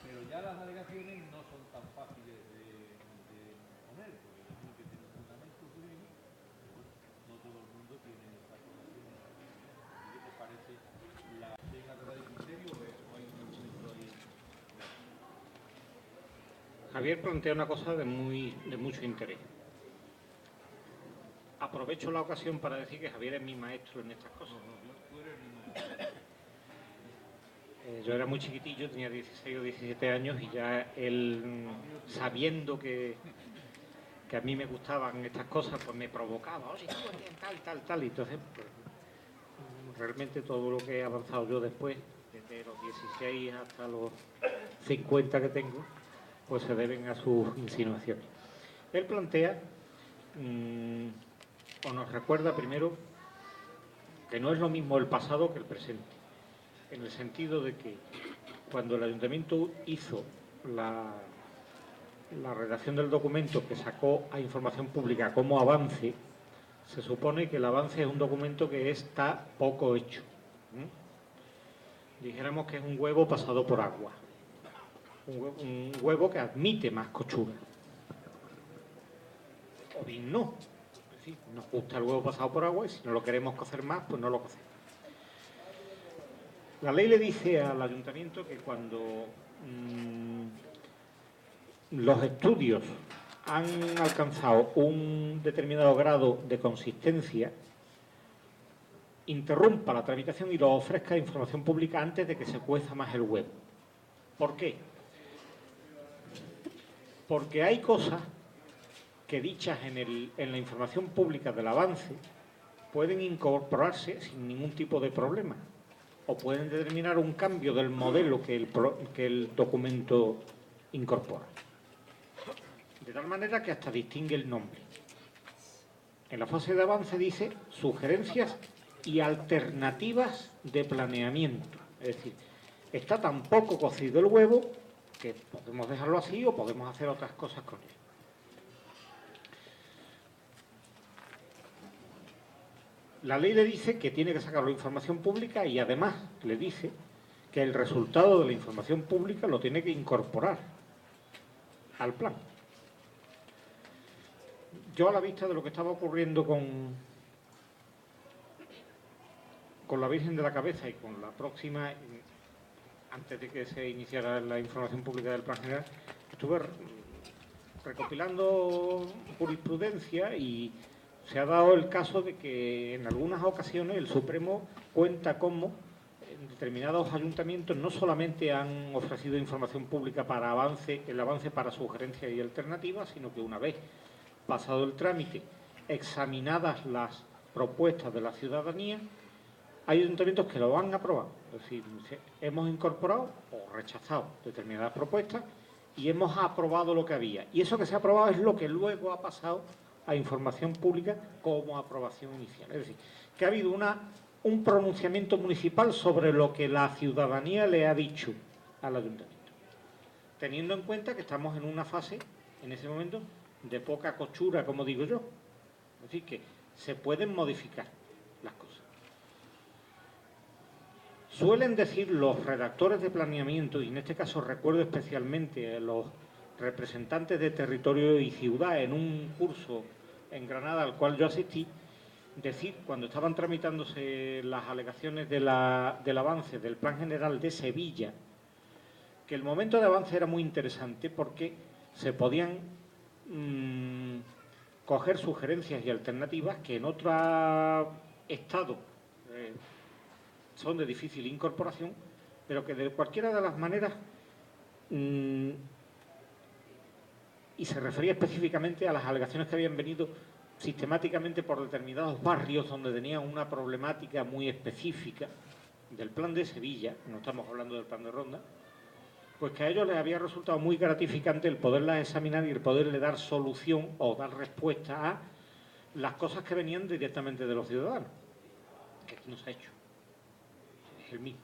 Speaker 4: pero ya las alegaciones no son tan fáciles de poner, porque tienen que tener fundamento jurídico, no todo el mundo tiene esa formación. ¿Qué te parece la llega de criterio o hay un documento ahí?
Speaker 3: Javier plantea una cosa de mucho interés. Aprovecho la ocasión para decir que Javier es mi maestro en estas cosas.
Speaker 4: Tú eres mi maestro.
Speaker 3: Yo era muy chiquitillo, tenía 16 o 17 años y ya él, sabiendo que a mí me gustaban estas cosas, pues me provocaba, oye, tal. Y entonces, pues, realmente todo lo que he avanzado yo después, desde los 16 hasta los 50 que tengo, pues se deben a sus insinuaciones. Él plantea, o nos recuerda primero, que no es lo mismo el pasado que el presente, en el sentido de que cuando el ayuntamiento hizo la redacción del documento que sacó a información pública como avance, se supone que el avance es un documento que está poco hecho. Dijéramos que es un huevo pasado por agua, un huevo que admite más cochura. O bien no. Es decir, nos gusta el huevo pasado por agua y si no lo queremos cocer más, pues no lo cocemos. La ley le dice al ayuntamiento que cuando los estudios han alcanzado un determinado grado de consistencia, interrumpa la tramitación y lo ofrezca a información pública antes de que se cueza más el huevo. ¿Por qué? Porque hay cosas que dichas en la información pública del avance pueden incorporarse sin ningún tipo de problema o pueden determinar un cambio del modelo que el documento incorpora. De tal manera que hasta distingue el nombre. En la fase de avance dice sugerencias y alternativas de planeamiento. Es decir, está tan poco cocido el huevo que podemos dejarlo así o podemos hacer otras cosas con él. La ley le dice que tiene que sacar la información pública y además le dice que el resultado de la información pública lo tiene que incorporar al plan. Yo, a la vista de lo que estaba ocurriendo con la Virgen de la Cabeza y con la próxima, antes de que se iniciara la información pública del plan general, estuve recopilando jurisprudencia y se ha dado el caso de que en algunas ocasiones el Supremo cuenta cómo en determinados ayuntamientos no solamente han ofrecido información pública para el avance para sugerencias y alternativas, sino que una vez pasado el trámite, examinadas las propuestas de la ciudadanía, hay ayuntamientos que lo han aprobado. Es decir, hemos incorporado o rechazado determinadas propuestas y hemos aprobado lo que había. Y eso que se ha aprobado es lo que luego ha pasado a información pública como aprobación inicial. Es decir, que ha habido un pronunciamiento municipal sobre lo que la ciudadanía le ha dicho al ayuntamiento, teniendo en cuenta que estamos en una fase, en ese momento, de poca cochura, como digo yo. Es decir, que se pueden modificar las cosas. Suelen decir los redactores de planeamiento, y en este caso recuerdo especialmente a los representantes de territorio y ciudad en un curso en Granada al cual yo asistí, decir, cuando estaban tramitándose las alegaciones del avance del Plan General de Sevilla, que el momento de avance era muy interesante porque se podían coger sugerencias y alternativas que en otro estado son de difícil incorporación, pero que de cualquiera de las maneras, y se refería específicamente a las alegaciones que habían venido sistemáticamente por determinados barrios donde tenían una problemática muy específica del plan de Sevilla, no estamos hablando del plan de Ronda, pues que a ellos les había resultado muy gratificante el poderlas examinar y el poderle dar solución o dar respuesta a las cosas que venían directamente de los ciudadanos, que aquí no se ha hecho, es el mismo.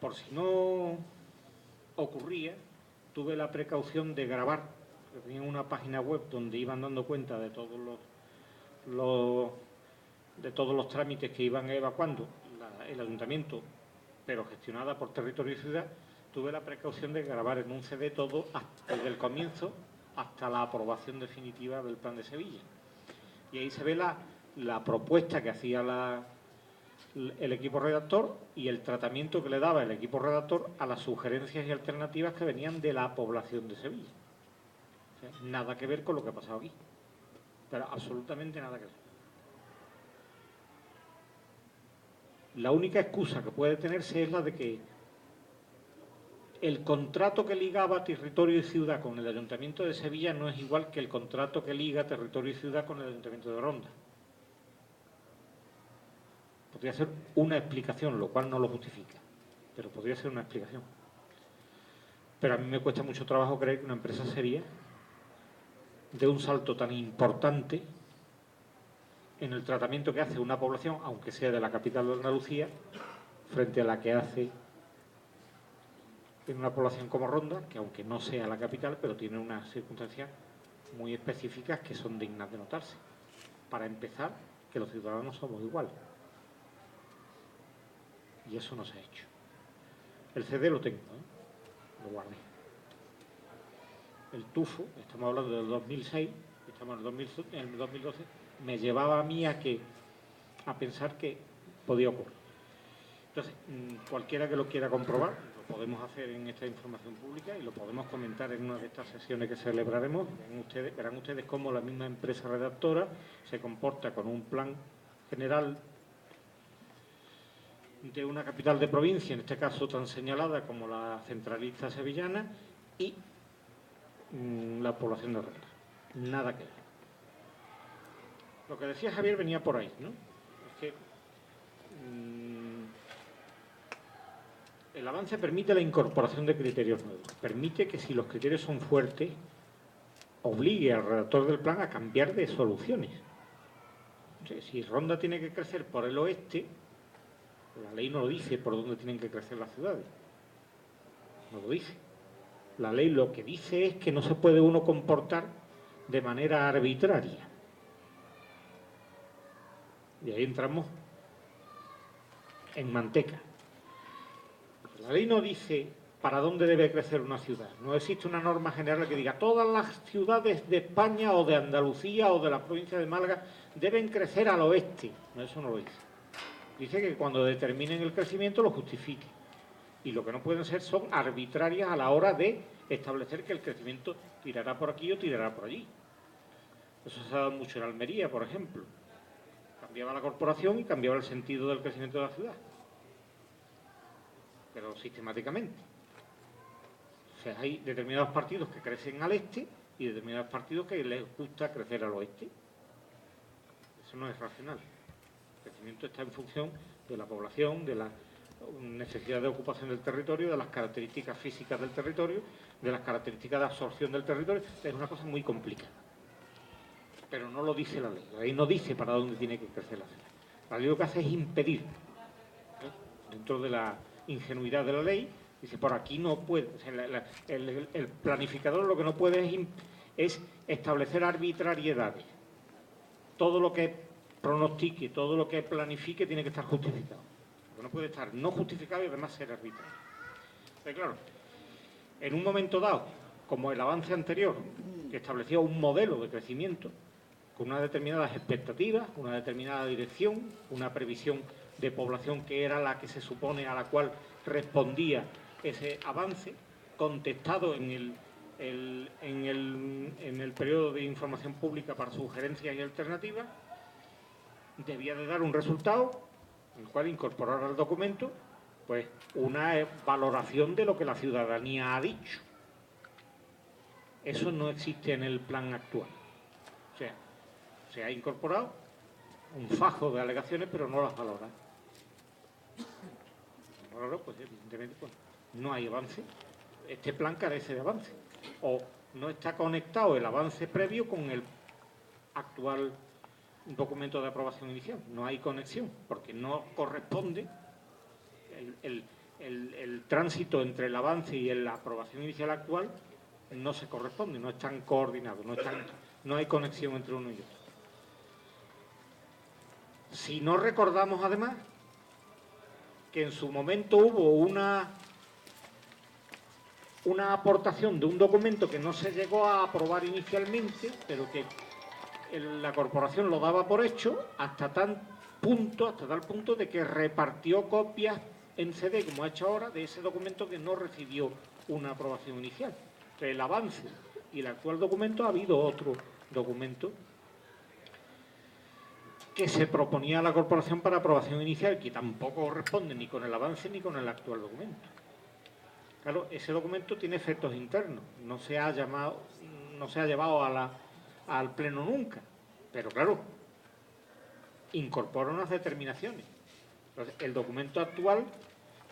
Speaker 3: Por si no ocurría, tuve la precaución de grabar, tenía una página web donde iban dando cuenta de todos los trámites que iban evacuando el ayuntamiento, pero gestionada por territorio y ciudad. Tuve la precaución de grabar en un CD todo desde el comienzo hasta la aprobación definitiva del plan de Sevilla. Y ahí se ve la propuesta que hacía el equipo redactor y el tratamiento que le daba el equipo redactor a las sugerencias y alternativas que venían de la población de Sevilla. O sea, nada que ver con lo que ha pasado aquí, pero absolutamente nada que ver. La única excusa que puede tenerse es la de que el contrato que ligaba territorio y ciudad con el Ayuntamiento de Sevilla no es igual que el contrato que liga territorio y ciudad con el Ayuntamiento de Ronda. Podría ser una explicación, lo cual no lo justifica, pero podría ser una explicación. Pero a mí me cuesta mucho trabajo creer que una empresa seria dé un salto tan importante en el tratamiento que hace una población, aunque sea de la capital de Andalucía, frente a la que hace en una población como Ronda, que aunque no sea la capital, pero tiene unas circunstancias muy específicas que son dignas de notarse. Para empezar, que los ciudadanos somos iguales. Y eso no se ha hecho. El CD lo tengo, lo guardé. El tufo, estamos hablando del 2006, estamos en el 2012, me llevaba a mí a pensar que podía ocurrir. Entonces, cualquiera que lo quiera comprobar, lo podemos hacer en esta información pública y lo podemos comentar en una de estas sesiones que celebraremos. Verán ustedes cómo la misma empresa redactora se comporta con un plan general de una capital de provincia, en este caso tan señalada como la centralista sevillana, y la población de Ronda. Nada que ver. Lo que decía Javier venía por ahí, ¿no? Es que el avance permite la incorporación de criterios nuevos. Permite que si los criterios son fuertes, obligue al redactor del plan a cambiar de soluciones. Si Ronda tiene que crecer por el oeste, la ley no lo dice por dónde tienen que crecer las ciudades. No lo dice. La ley lo que dice es que no se puede uno comportar de manera arbitraria. Y ahí entramos en manteca. La ley no dice para dónde debe crecer una ciudad. No existe una norma general que diga todas las ciudades de España o de Andalucía o de la provincia de Málaga deben crecer al oeste. No, eso no lo dice. Dice que cuando determinen el crecimiento lo justifique. Y lo que no pueden ser son arbitrarias a la hora de establecer que el crecimiento tirará por aquí o tirará por allí. Eso se ha dado mucho en Almería, por ejemplo. Cambiaba la corporación y cambiaba el sentido del crecimiento de la ciudad. Pero sistemáticamente. O sea, hay determinados partidos que crecen al este y determinados partidos que les gusta crecer al oeste. Eso no es racional. El crecimiento está en función de la población, de la necesidad de ocupación del territorio, de las características físicas del territorio, de las características de absorción del territorio. Es una cosa muy complicada. Pero no lo dice la ley. La ley no dice para dónde tiene que crecer la ciudad. La ley lo que hace es impedir, dentro de la ingenuidad de la ley, dice por aquí no puede. O sea, el planificador lo que no puede es establecer arbitrariedades. Todo lo que pronostique, todo lo que planifique tiene que estar justificado. Lo que no puede estar no justificado y además ser arbitrario. Pero claro, en un momento dado, como el avance anterior, que establecía un modelo de crecimiento con unas determinadas expectativas, una determinada dirección, una previsión de población que era la que se supone a la cual respondía ese avance, contestado en el periodo de información pública para sugerencias y alternativas, debía de dar un resultado en el cual incorporar al documento pues una valoración de lo que la ciudadanía ha dicho. Eso no existe en el plan actual. O sea, se ha incorporado un fajo de alegaciones, pero no las valora. Ahora, pues evidentemente pues, no hay avance. Este plan carece de avance. O no está conectado el avance previo con el actual documento de aprobación inicial. No hay conexión, porque no corresponde el tránsito entre el avance y la aprobación inicial actual, no se corresponde, no están coordinados, no hay conexión entre uno y otro. Si no recordamos además que en su momento hubo una aportación de un documento que no se llegó a aprobar inicialmente, pero que la corporación lo daba por hecho hasta tal punto de que repartió copias en CD, como ha hecho ahora, de ese documento que no recibió una aprobación inicial. Entre el avance y el actual documento ha habido otro documento que se proponía a la corporación para aprobación inicial, que tampoco corresponde ni con el avance ni con el actual documento. Claro, ese documento tiene efectos internos, no se ha llevado al Pleno nunca, pero claro, incorpora unas determinaciones. Entonces, el documento actual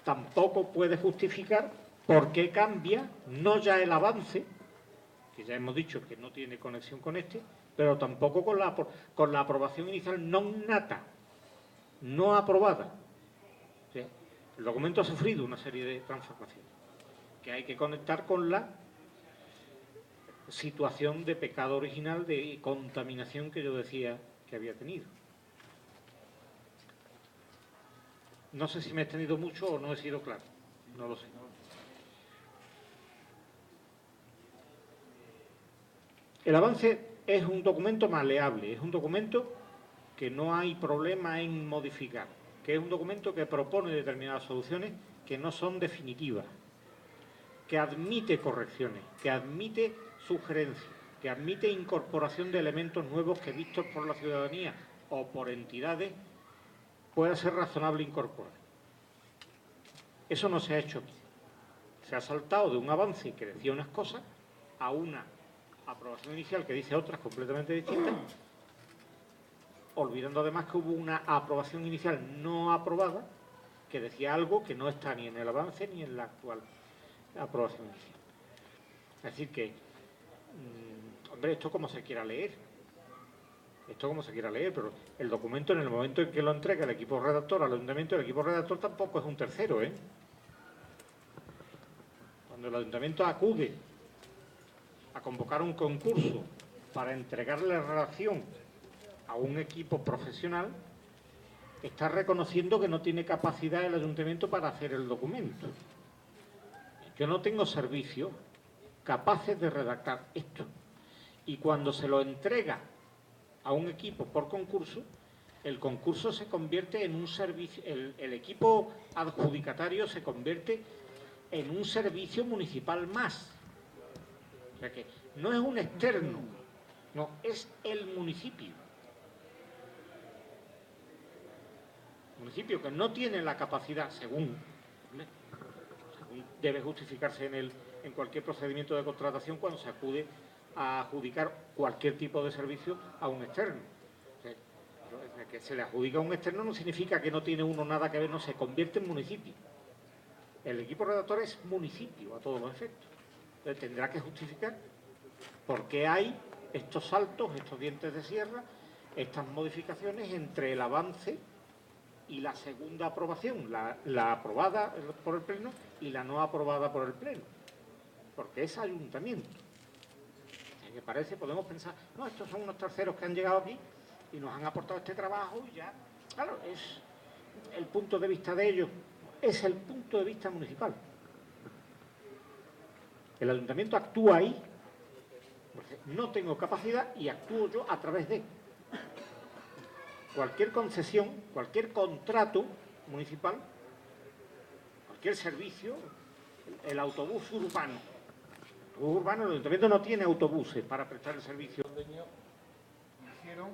Speaker 3: tampoco puede justificar por qué cambia, no ya el avance, que ya hemos dicho que no tiene conexión con este, pero tampoco con la aprobación inicial non nata, no aprobada. O sea, el documento ha sufrido una serie de transformaciones que hay que conectar con la situación de pecado original, de contaminación que yo decía que había tenido. No sé si me he extendido mucho o no he sido claro, no lo sé. El avance es un documento maleable, es un documento que no hay problema en modificar, que es un documento que propone determinadas soluciones que no son definitivas, que admite correcciones, que admite sugerencias, que admite incorporación de elementos nuevos que vistos por la ciudadanía o por entidades pueda ser razonable incorporar. Eso no se ha hecho aquí. Se ha saltado de un avance que decía unas cosas a una aprobación inicial que dice otras completamente distintas, olvidando además que hubo una aprobación inicial no aprobada que decía algo que no está ni en el avance ni en la actual aprobación inicial. Es decir que, hombre, esto como se quiera leer, esto como se quiera leer, pero el documento en el momento en que lo entrega el equipo redactor al ayuntamiento, el equipo redactor tampoco es un tercero, ¿eh? Cuando el ayuntamiento acude a convocar un concurso para entregarle la redacción a un equipo profesional, está reconociendo que no tiene capacidad el ayuntamiento para hacer el documento. Yo no tengo servicios capaces de redactar esto. Y cuando se lo entrega a un equipo por concurso, el concurso se convierte en un servicio, el equipo adjudicatario se convierte en un servicio municipal más. O sea que no es un externo, no, es el municipio. Municipio que no tiene la capacidad, según debe justificarse en cualquier procedimiento de contratación cuando se acude a adjudicar cualquier tipo de servicio a un externo. O sea, que se le adjudica a un externo no significa que no tiene uno nada que ver, no, se convierte en municipio. El equipo redactor es municipio a todos los efectos. Entonces tendrá que justificar por qué hay estos saltos, estos dientes de sierra, estas modificaciones entre el avance y la segunda aprobación, la aprobada por el Pleno y la no aprobada por el Pleno. Porque es ayuntamiento. Me parece, podemos pensar, no, estos son unos terceros que han llegado aquí y nos han aportado este trabajo y ya, claro, es el punto de vista de ellos, es el punto de vista municipal. El ayuntamiento actúa ahí, porque no tengo capacidad y actúo yo a través de cualquier concesión, cualquier contrato municipal, cualquier servicio, el autobús urbano. El ayuntamiento no tiene autobuses para prestar el servicio.
Speaker 4: Hicieron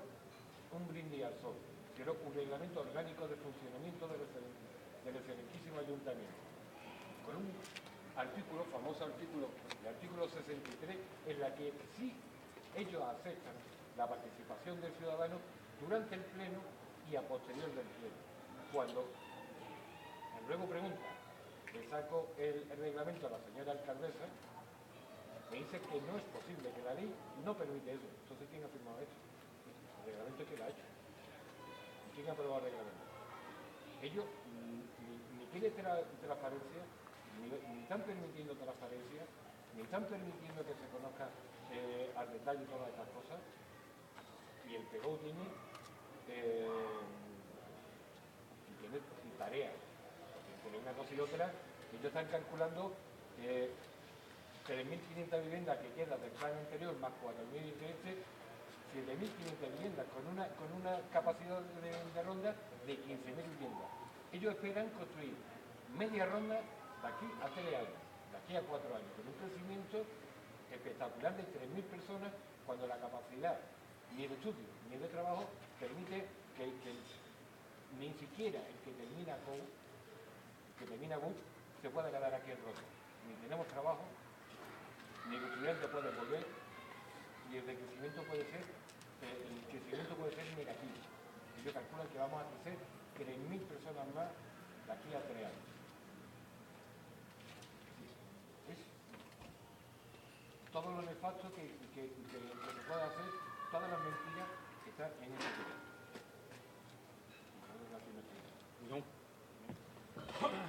Speaker 4: un brindis al sol, hicieron un reglamento orgánico de funcionamiento del excelentísimo ayuntamiento, con un artículo, famoso artículo, el artículo 63, en la que sí ellos aceptan la participación del ciudadano durante el pleno y a posterior del pleno. Cuando luego pregunta, le saco el reglamento a la señora alcaldesa, me dice que no es posible, que la ley no permite eso. Entonces, ¿quién ha firmado eso? El reglamento que lo ha hecho. ¿Quién ha aprobado el reglamento? Ellos ni quieren transparencia, ni están permitiendo transparencia, ni están permitiendo que se conozca al detalle todas estas cosas. Y el PGO tiene tareas. Entre una cosa y otra, ellos están calculando 3.500 viviendas que quedan del plan anterior, más 4.000 de este, 7.500 viviendas, con una capacidad de ronda de 15.000 viviendas. Ellos esperan construir media ronda de aquí a 3 años, de aquí a 4 años, con un crecimiento espectacular de 3.000 personas, cuando la capacidad ni de estudio ni de trabajo permite que ni siquiera el que termina GUP se pueda quedar aquí en Rota. Ni tenemos trabajo, ni el estudiante puede volver, y el crecimiento puede ser negativo. Ellos calculan que vamos a crecer 3.000 personas más de aquí a 3 años. Es todo lo nefasto que se puede hacer, todas las mentiras que están en ese tema.
Speaker 3: No.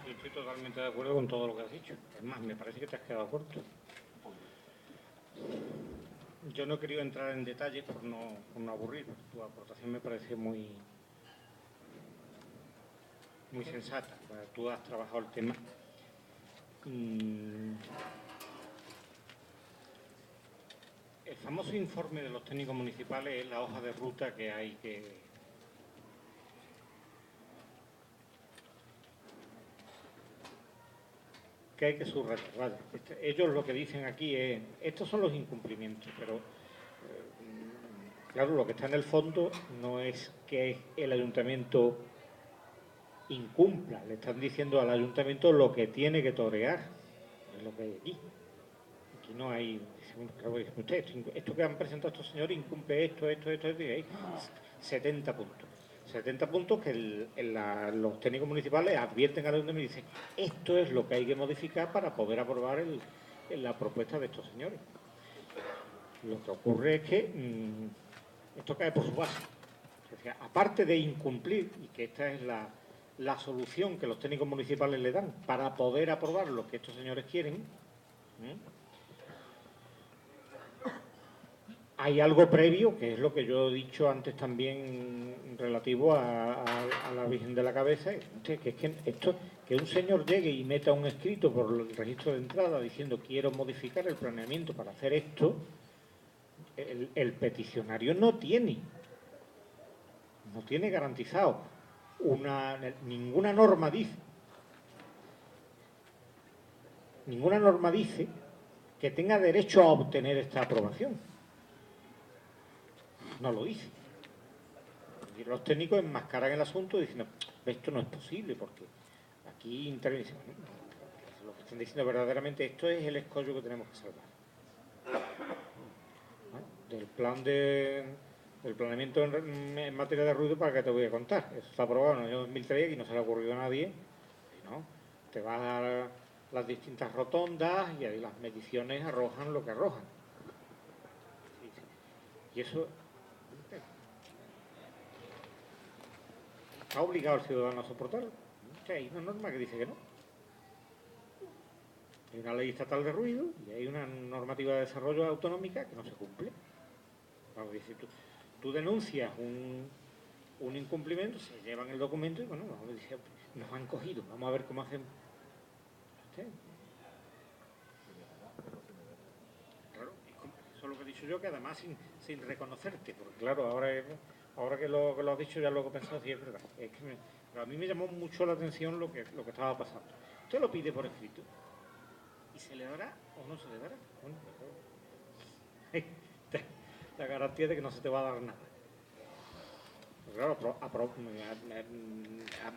Speaker 3: Yo estoy totalmente de acuerdo con todo lo que has dicho. Es más, me parece que te has quedado corto. Yo no he querido entrar en detalles por no aburrir. Tu aportación me parece muy sensata. Tú has trabajado el tema. El famoso informe de los técnicos municipales es la hoja de ruta que hay que hay que subrayar. Vale. Ellos lo que dicen aquí es, estos son los incumplimientos, pero claro, lo que está en el fondo no es que el ayuntamiento incumpla, le están diciendo al ayuntamiento lo que tiene que torear, es lo que hay aquí. Aquí no hay, esto que han presentado estos señores incumple esto, y hay 70 puntos. 70 puntos que los técnicos municipales advierten al ayuntamiento y dicen, esto es lo que hay que modificar para poder aprobar la propuesta de estos señores. Lo que ocurre es que esto cae por su base. O sea, aparte de incumplir, y que esta es la solución que los técnicos municipales le dan para poder aprobar lo que estos señores quieren, ¿eh? Hay algo previo, que es lo que yo he dicho antes también relativo a la Virgen de la Cabeza, que es que esto, que un señor llegue y meta un escrito por el registro de entrada diciendo quiero modificar el planeamiento para hacer esto, el peticionario no tiene garantizado ninguna norma dice que tenga derecho a obtener esta aprobación. No lo dice. Y los técnicos enmascaran el asunto diciendo esto no es posible porque aquí interviene. Lo que están diciendo verdaderamente, esto es el escollo que tenemos que salvar. ¿No? Del planeamiento en materia de ruido, ¿para qué te voy a contar? Eso está aprobado en el año 2003 y no se le ha ocurrido a nadie, ¿no? Te vas a las distintas rotondas y ahí las mediciones arrojan lo que arrojan. Y eso ¿ha obligado al ciudadano a soportarlo? Hay una norma que dice que no. Hay una ley estatal de ruido y hay una normativa de desarrollo autonómica que no se cumple. Vamos a decir, tú denuncias un incumplimiento, se llevan el documento y bueno, vamos a decir, nos han cogido, vamos a ver cómo hacen. Claro, eso es lo que he dicho yo, que además sin reconocerte, porque claro, ahora que lo has dicho ya lo he pensado, sí es verdad. Es que pero a mí me llamó mucho la atención lo que estaba pasando. Usted lo pide por escrito y se le dará o no se le dará. Bueno, la garantía de que no se te va a dar nada. Pero claro,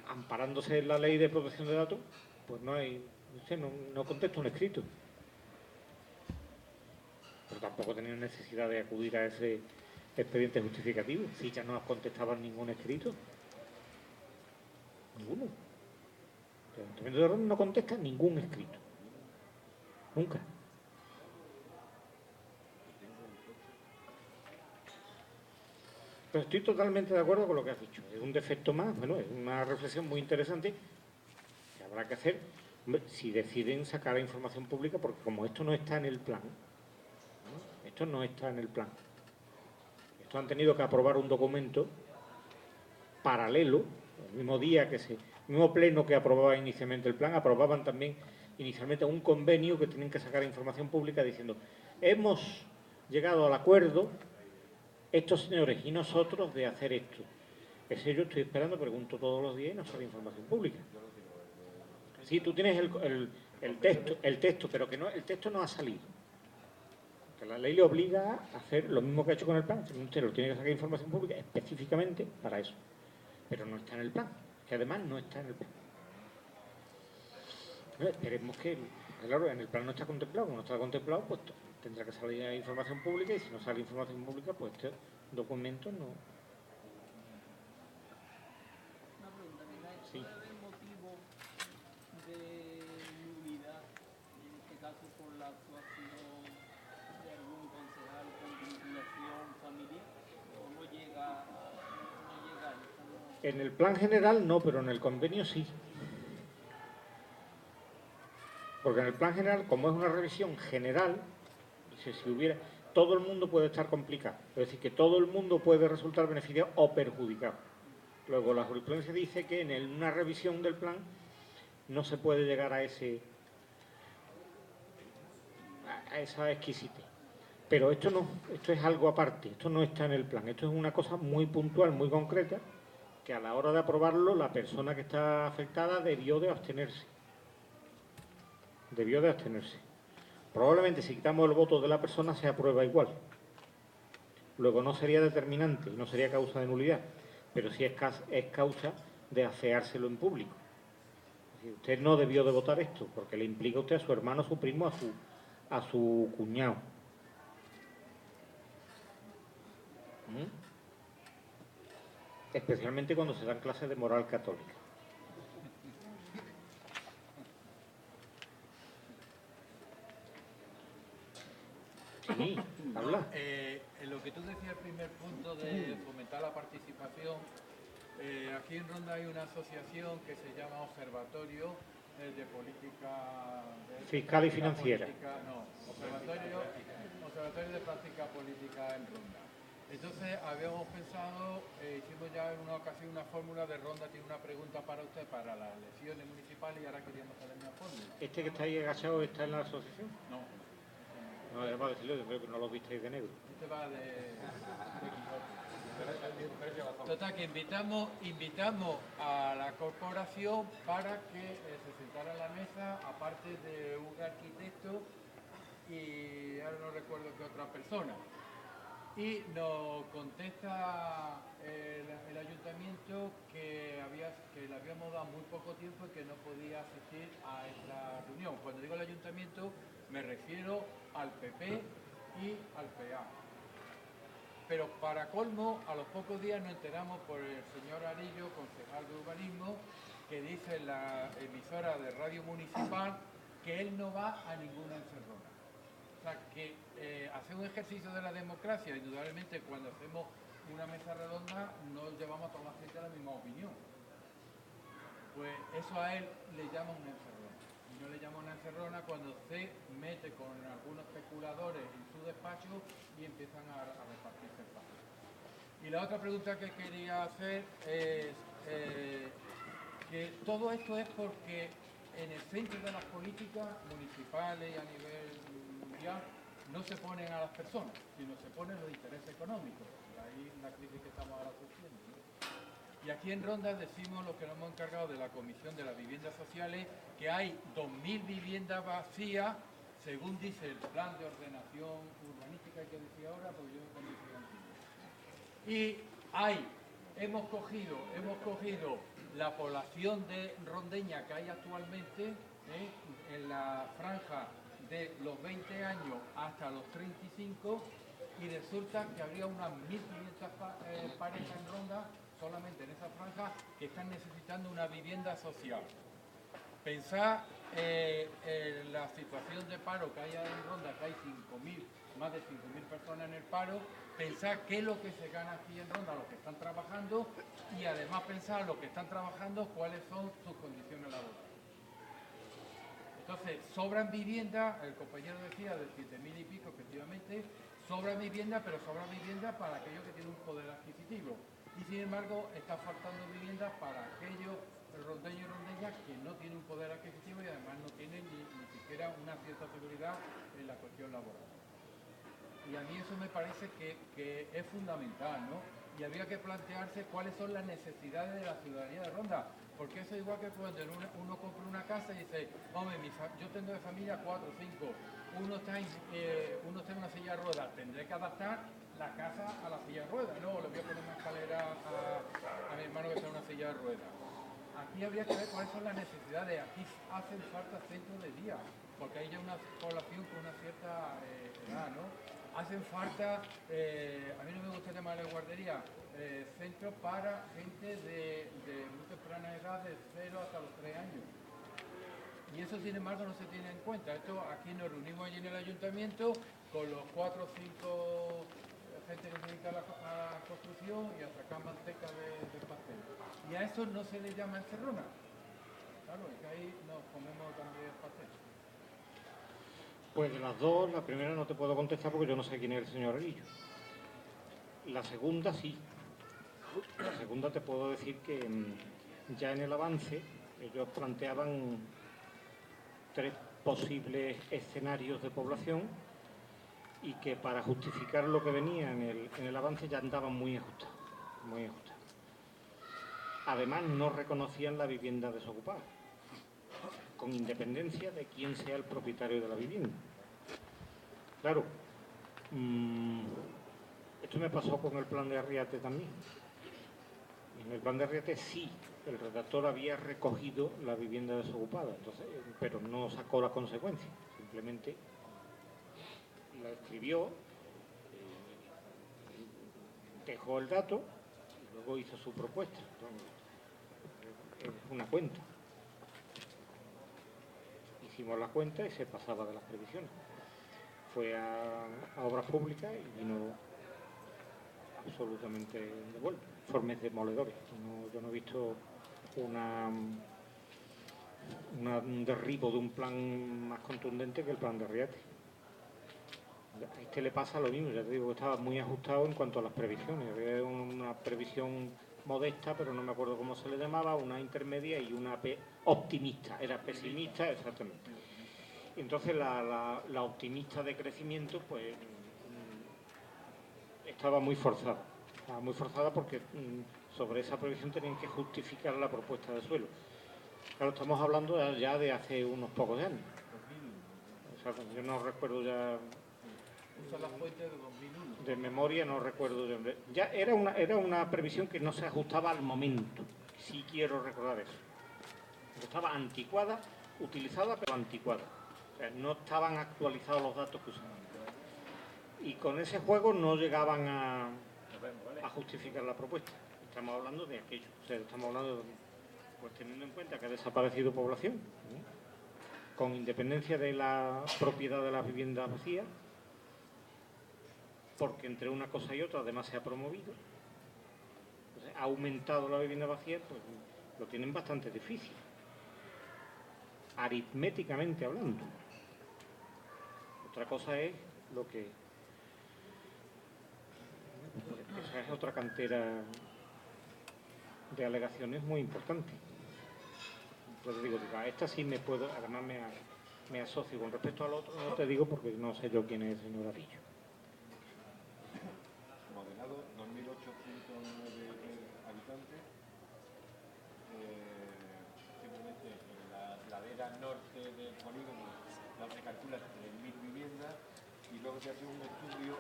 Speaker 3: amparándose en la ley de protección de datos, pues no contesta un escrito. Pero tampoco tenía necesidad de acudir a ese expediente justificativo, si ya no has contestado ningún escrito. Ninguno. El Ayuntamiento de Ronda no contesta ningún escrito. Nunca. Pero estoy totalmente de acuerdo con lo que has dicho. Es un defecto más, bueno, es una reflexión muy interesante que habrá que hacer si deciden sacar la información pública, porque como esto no está en el plan, ¿no? Esto no está en el plan. Esto han tenido que aprobar un documento paralelo, el mismo día el mismo pleno que aprobaba inicialmente el plan, aprobaban también inicialmente un convenio que tienen que sacar información pública diciendo hemos llegado al acuerdo estos señores y nosotros de hacer esto. Ese yo estoy esperando, pregunto todos los días y no sale información pública. Sí, tú tienes el texto, pero que no, el texto no ha salido. Que la ley le obliga a hacer lo mismo que ha hecho con el plan. Usted lo tiene que sacar información pública específicamente para eso. Pero no está en el plan, que además no está en el plan. Pero esperemos que, claro, en el plan no está contemplado. Como no está contemplado, pues tendrá que salir información pública y si no sale información pública, pues este documento no.
Speaker 2: Una pregunta,
Speaker 3: sí.
Speaker 2: ¿puede haber motivo de nulidad, en este caso por la actuación de algún concejal con vinculación familiar? ¿O no llega a eso?
Speaker 3: En el plan general no, pero en el convenio sí. Porque en el plan general, como es una revisión general, si hubiera, todo el mundo puede estar complicado. Es decir, que todo el mundo puede resultar beneficiado o perjudicado. Luego, la jurisprudencia dice que en una revisión del plan no se puede llegar a esa exquisitez. Pero esto no, esto es algo aparte, esto no está en el plan. Esto es una cosa muy puntual, muy concreta, que a la hora de aprobarlo, la persona que está afectada debió de abstenerse. Probablemente si quitamos el voto de la persona se aprueba igual. Luego no sería determinante, no sería causa de nulidad, pero sí es causa de afeárselo en público. Es decir, usted no debió de votar esto, porque le implica a usted a su hermano, a su primo, a su cuñado. Especialmente cuando se dan clases de moral católica. Sí, habla.
Speaker 4: Lo que tú decías el primer punto de fomentar la participación, aquí en Ronda hay una asociación que se llama Observatorio de Política
Speaker 3: Fiscal y Financiera.
Speaker 4: Observatorio de Práctica Política en Ronda. Entonces habíamos pensado, hicimos ya en una ocasión una fórmula de Ronda, tiene una pregunta para usted para las elecciones municipales y ahora queríamos hacer una fórmula.
Speaker 3: ¿Este que está ahí agachado está en la asociación?
Speaker 4: No.
Speaker 3: No, era para decirlo, yo creo que no lo visteis de negro.
Speaker 4: Este va de Quijote. Total, que invitamos a la corporación para que se sentara en la mesa, aparte de un arquitecto y ahora no recuerdo qué otra persona. Y nos contesta el ayuntamiento que le habíamos dado muy poco tiempo y que no podía asistir a esta reunión. Cuando digo el ayuntamiento me refiero al PP y al PA. Pero para colmo, a los pocos días nos enteramos por el señor Arillo, concejal de urbanismo, que dice en la emisora de radio municipal que él no va a ninguna encerrona. O sea, que hacer un ejercicio de la democracia, indudablemente cuando hacemos una mesa redonda no llevamos a toda la gente a la misma opinión. Pues eso a él le llama una encerrona. Y no le llama una encerrona cuando se mete con algunos especuladores en su despacho y empiezan a repartirse el paso. Y la otra pregunta que quería hacer es que todo esto es porque en el centro de las políticas municipales y a nivel mundial no se ponen a las personas, sino se ponen los intereses económicos. Y ahí la crisis que estamos ahora sufriendo, ¿no? Y aquí en Ronda decimos lo que nos hemos encargado de la Comisión de las Viviendas Sociales, que hay 2.000 viviendas vacías, según dice el plan de ordenación urbanística que decía ahora, porque yo me conozco antiguo. Y hemos cogido la población de rondeña que hay actualmente, en la franja de los 20 años hasta los 35, y resulta que habría unas 1.500 parejas en Ronda, solamente en esa franja, que están necesitando una vivienda social. Pensar en la situación de paro que hay en Ronda, que hay más de 5.000 personas en el paro, pensar qué es lo que se gana aquí en Ronda, los que están trabajando, y además pensar los que están trabajando cuáles son sus condiciones laborales. Entonces, sobran viviendas, el compañero decía de 7.000 y pico, efectivamente, sobran viviendas, pero sobran viviendas para aquellos que tienen un poder adquisitivo. Y sin embargo, está faltando viviendas para aquellos rondeños y rondeñas que no tienen un poder adquisitivo y además no tienen ni siquiera una cierta seguridad en la cuestión laboral. Y a mí eso me parece que es fundamental, ¿no? Y habría que plantearse cuáles son las necesidades de la ciudadanía de Ronda, porque eso es igual que cuando uno compra una casa y dice, hombre, yo tengo de familia 4 o 5, uno está en una silla de ruedas, tendré que adaptar la casa a la silla de ruedas, no, le voy a poner una escalera a mi hermano que está en una silla de ruedas. Aquí habría que ver cuáles son las necesidades. Aquí hacen falta centros de día, porque hay ya una población con una cierta edad, ¿no? Hacen falta, a mí no me gusta llamarle guardería, centros para gente de muy temprana edad, de 0 hasta los 3 años. Y eso, sin embargo, no se tiene en cuenta. Esto aquí nos reunimos allí en el ayuntamiento con los 4 o 5 gente que se dedica a la construcción y a sacar manteca de pastel. Y a eso no se le llama encerrona. Claro, es que ahí nos comemos también pastel.
Speaker 3: Pues de las dos, la primera no te puedo contestar porque yo no sé quién es el señor Arillo. La segunda sí. La segunda te puedo decir que ya en el avance ellos planteaban 3 posibles escenarios de población y que para justificar lo que venía en el avance ya andaban muy ajustados, muy ajustados. Además no reconocían la vivienda desocupada, con independencia de quién sea el propietario de la vivienda. Claro, esto me pasó con el plan de Arriate también. En el plan de Arriate sí, el redactor había recogido la vivienda desocupada, entonces, pero no sacó la consecuencia, simplemente la escribió, dejó el dato y luego hizo su propuesta. Entonces, es una cuenta. Hicimos la cuenta y se pasaba de las previsiones. Fue a obras públicas y vino absolutamente informes demoledores. Yo no he visto un derribo de un plan más contundente que el plan de Riate. A este le pasa lo mismo, ya te digo que estaba muy ajustado en cuanto a las previsiones. Había una previsión modesta, pero no me acuerdo cómo se le llamaba, una intermedia y una optimista. Era pesimista, exactamente. Y entonces la optimista de crecimiento, pues, estaba muy forzada. Estaba muy forzada porque sobre esa previsión tenían que justificar la propuesta de suelo. Claro, estamos hablando ya de hace unos pocos años. O sea, yo no recuerdo ya...
Speaker 4: Usa la fuente de 2001.
Speaker 3: De memoria no recuerdo. Ya era una previsión que no se ajustaba al momento. Sí quiero recordar eso. Estaba anticuada, utilizada, pero anticuada. O sea, no estaban actualizados los datos que usaban. Y con ese juego no llegaban a justificar la propuesta. Estamos hablando de aquello. O sea, estamos hablando de, pues teniendo en cuenta que ha desaparecido población, ¿no? Con independencia de la propiedad de las viviendas vacías, porque entre una cosa y otra además se ha promovido, entonces, ha aumentado la vivienda vacía, pues lo tienen bastante difícil, aritméticamente hablando. Otra cosa es lo que... Esa es otra cantera de alegaciones muy importante. Entonces digo, a esta sí me puedo, además me asocio. Con respecto al otro no te digo porque no sé yo quién es el señor Arillo.
Speaker 4: Modelado 2.809 habitantes, simplemente en la ladera norte del polígono se calcula 3.000 viviendas y luego se hace un estudio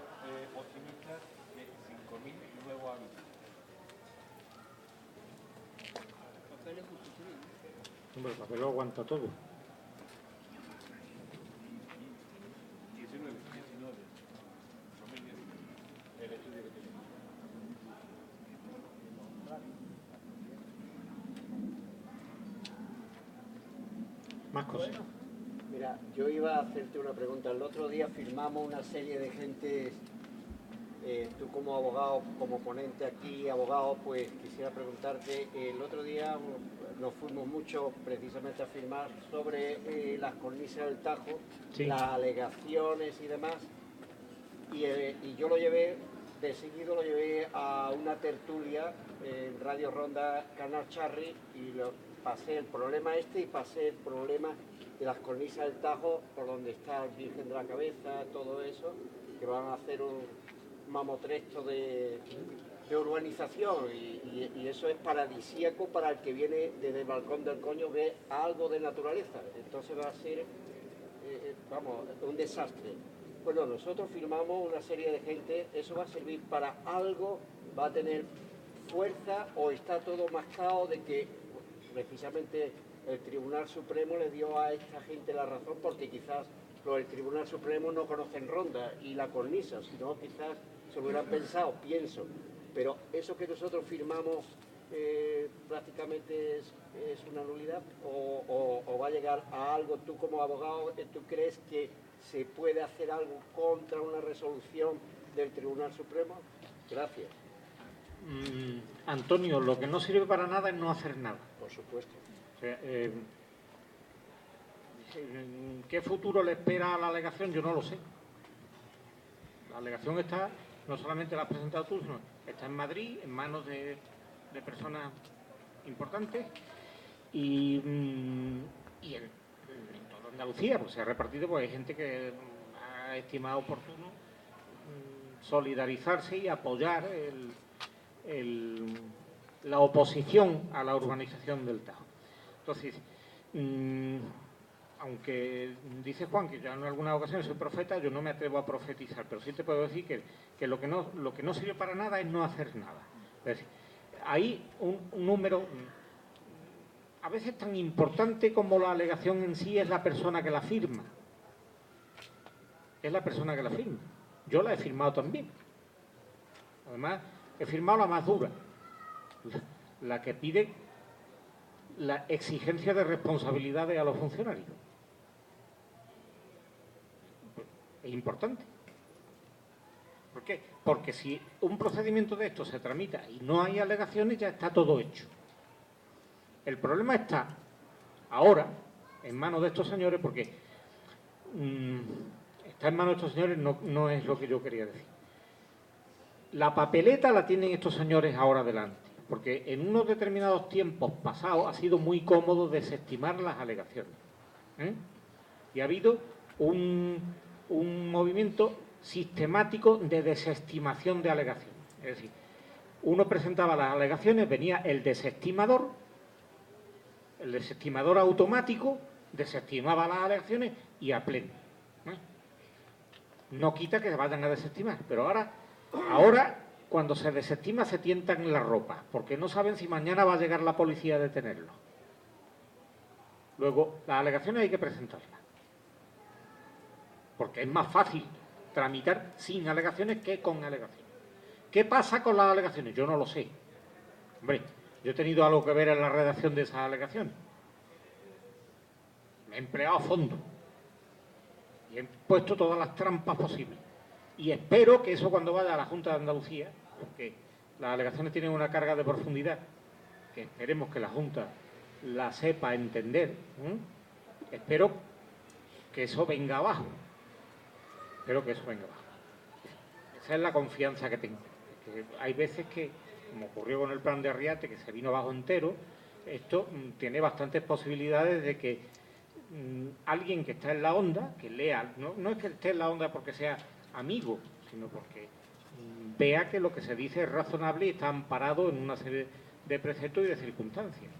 Speaker 4: optimista de 5.000 nuevos habitantes.
Speaker 3: Hombre, el papel lo aguanta todo.
Speaker 4: 19, 2019, el estudio que tenemos.
Speaker 3: Más cosas.
Speaker 5: Mira, yo iba a hacerte una pregunta. El otro día firmamos una serie de gente, tú como abogado, como ponente aquí, abogado, pues quisiera preguntarte, el otro día nos fuimos mucho precisamente a firmar sobre las cornisas del Tajo,
Speaker 3: Sí.
Speaker 5: las alegaciones y demás, y yo lo llevé, de seguido lo llevé a una tertulia en Radio Ronda Canal Charri y pasé el problema este y pasé el problema de las cornisas del Tajo, por donde está el Virgen de la Cabeza, todo eso, que van a hacer un mamotresto de urbanización y eso es paradisíaco para el que viene desde el balcón del coño, ve algo de naturaleza. Entonces va a ser, vamos, un desastre. Bueno, nosotros firmamos una serie de gente, eso va a servir para algo, va a tener fuerza o está todo mascado de que precisamente el Tribunal Supremo le dio a esta gente la razón porque quizás los del Tribunal Supremo no conocen Ronda y la cornisa, sino quizás se lo hubieran pensado, pienso. Pero eso que nosotros firmamos prácticamente es una nulidad o va a llegar a algo. Tú como abogado, ¿tú crees que se puede hacer algo contra una resolución del Tribunal Supremo? Gracias.
Speaker 3: Antonio, lo que no sirve para nada es no hacer nada.
Speaker 5: Por supuesto.
Speaker 3: O sea, ¿qué futuro le espera a la alegación? Yo no lo sé. La alegación está, no solamente la has presentado tú, sino está en Madrid, en manos de personas importantes y en toda Andalucía, pues se ha repartido, pues hay gente que ha estimado oportuno solidarizarse y apoyar la oposición a la urbanización del Tajo. Entonces, aunque dice Juan que ya en algunas ocasiones soy profeta, yo no me atrevo a profetizar, pero sí te puedo decir que lo que no sirve para nada es no hacer nada. Es decir, hay un número, a veces tan importante como la alegación en sí es la persona que la firma. Es la persona que la firma. Yo la he firmado también. Además, he firmado la más dura, la que pide la exigencia de responsabilidades a los funcionarios. Es importante. ¿Por qué? Porque si un procedimiento de esto se tramita y no hay alegaciones, ya está todo hecho. El problema está ahora en manos de estos señores, porque está en manos de estos señores no es lo que yo quería decir. La papeleta la tienen estos señores ahora delante, porque en unos determinados tiempos pasados ha sido muy cómodo desestimar las alegaciones. Y ha habido un movimiento sistemático de desestimación de alegaciones. Es decir, uno presentaba las alegaciones, venía el desestimador automático, desestimaba las alegaciones y a pleno. No quita que se vayan a desestimar, pero ahora cuando se desestima se tientan en la ropa, porque no saben si mañana va a llegar la policía a detenerlo. Luego, las alegaciones hay que presentarlas, porque es más fácil tramitar sin alegaciones que con alegaciones. ¿Qué pasa con las alegaciones? Yo no lo sé. Hombre, yo he tenido algo que ver en la redacción de esas alegaciones. Me he empleado a fondo y he puesto todas las trampas posibles. Y espero que eso, cuando vaya a la Junta de Andalucía, porque las alegaciones tienen una carga de profundidad que esperemos que la Junta la sepa entender, espero que eso venga abajo. Espero que eso venga abajo. Esa es la confianza que tengo. Que hay veces que, como ocurrió con el plan de Arriate, que se vino abajo entero, esto tiene bastantes posibilidades de que alguien que está en la onda, que lea, no es que esté en la onda porque sea amigo, sino porque vea que lo que se dice es razonable y está amparado en una serie de preceptos y de circunstancias.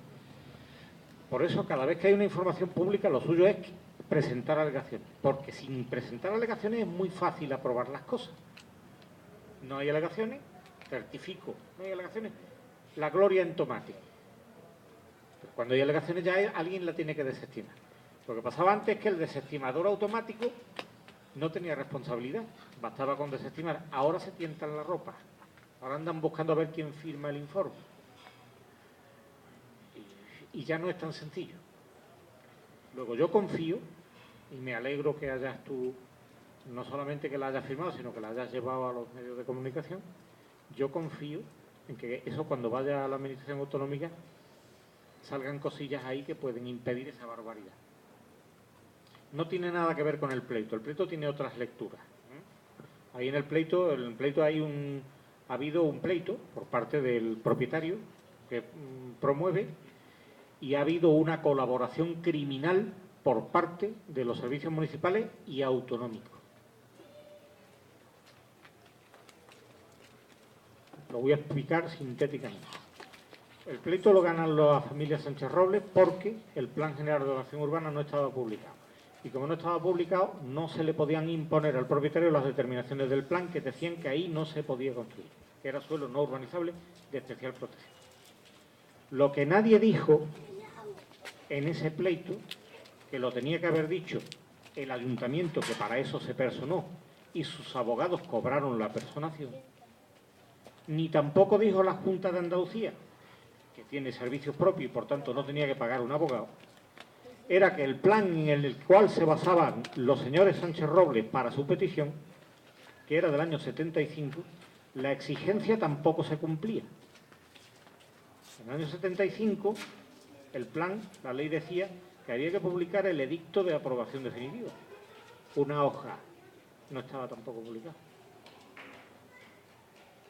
Speaker 3: Por eso, cada vez que hay una información pública, lo suyo es presentar alegaciones, porque sin presentar alegaciones es muy fácil aprobar las cosas. No hay alegaciones, certifico, no hay alegaciones, la gloria en tomate. Pero cuando hay alegaciones ya alguien la tiene que desestimar. Lo que pasaba antes es que el desestimador automático no tenía responsabilidad, bastaba con desestimar. Ahora se tientan la ropa, ahora andan buscando a ver quién firma el informe. Y ya no es tan sencillo. Luego yo confío, y me alegro que hayas tú, no solamente que la hayas firmado, sino que la hayas llevado a los medios de comunicación. Yo confío en que eso, cuando vaya a la Administración Autonómica, salgan cosillas ahí que pueden impedir esa barbaridad. No tiene nada que ver con el pleito tiene otras lecturas. Ahí en el pleito ha habido un pleito por parte del propietario que promueve, y ha habido una colaboración criminal por parte de los servicios municipales y autonómicos. Lo voy a explicar sintéticamente. El pleito lo ganan las familias Sánchez Robles porque el Plan General de Ordenación Urbana no estaba publicado. Y como no estaba publicado, no se le podían imponer al propietario las determinaciones del plan que decían que ahí no se podía construir, que era suelo no urbanizable de especial protección. Lo que nadie dijo en ese pleito, que lo tenía que haber dicho el ayuntamiento, que para eso se personó, y sus abogados cobraron la personación, ni tampoco dijo la Junta de Andalucía, que tiene servicios propios y por tanto no tenía que pagar un abogado, era que el plan en el cual se basaban los señores Sánchez Robles para su petición, que era del año 75, la exigencia tampoco se cumplía. En el año 75, el plan, la ley decía que había que publicar el edicto de aprobación definitiva. Una hoja no estaba tampoco publicada.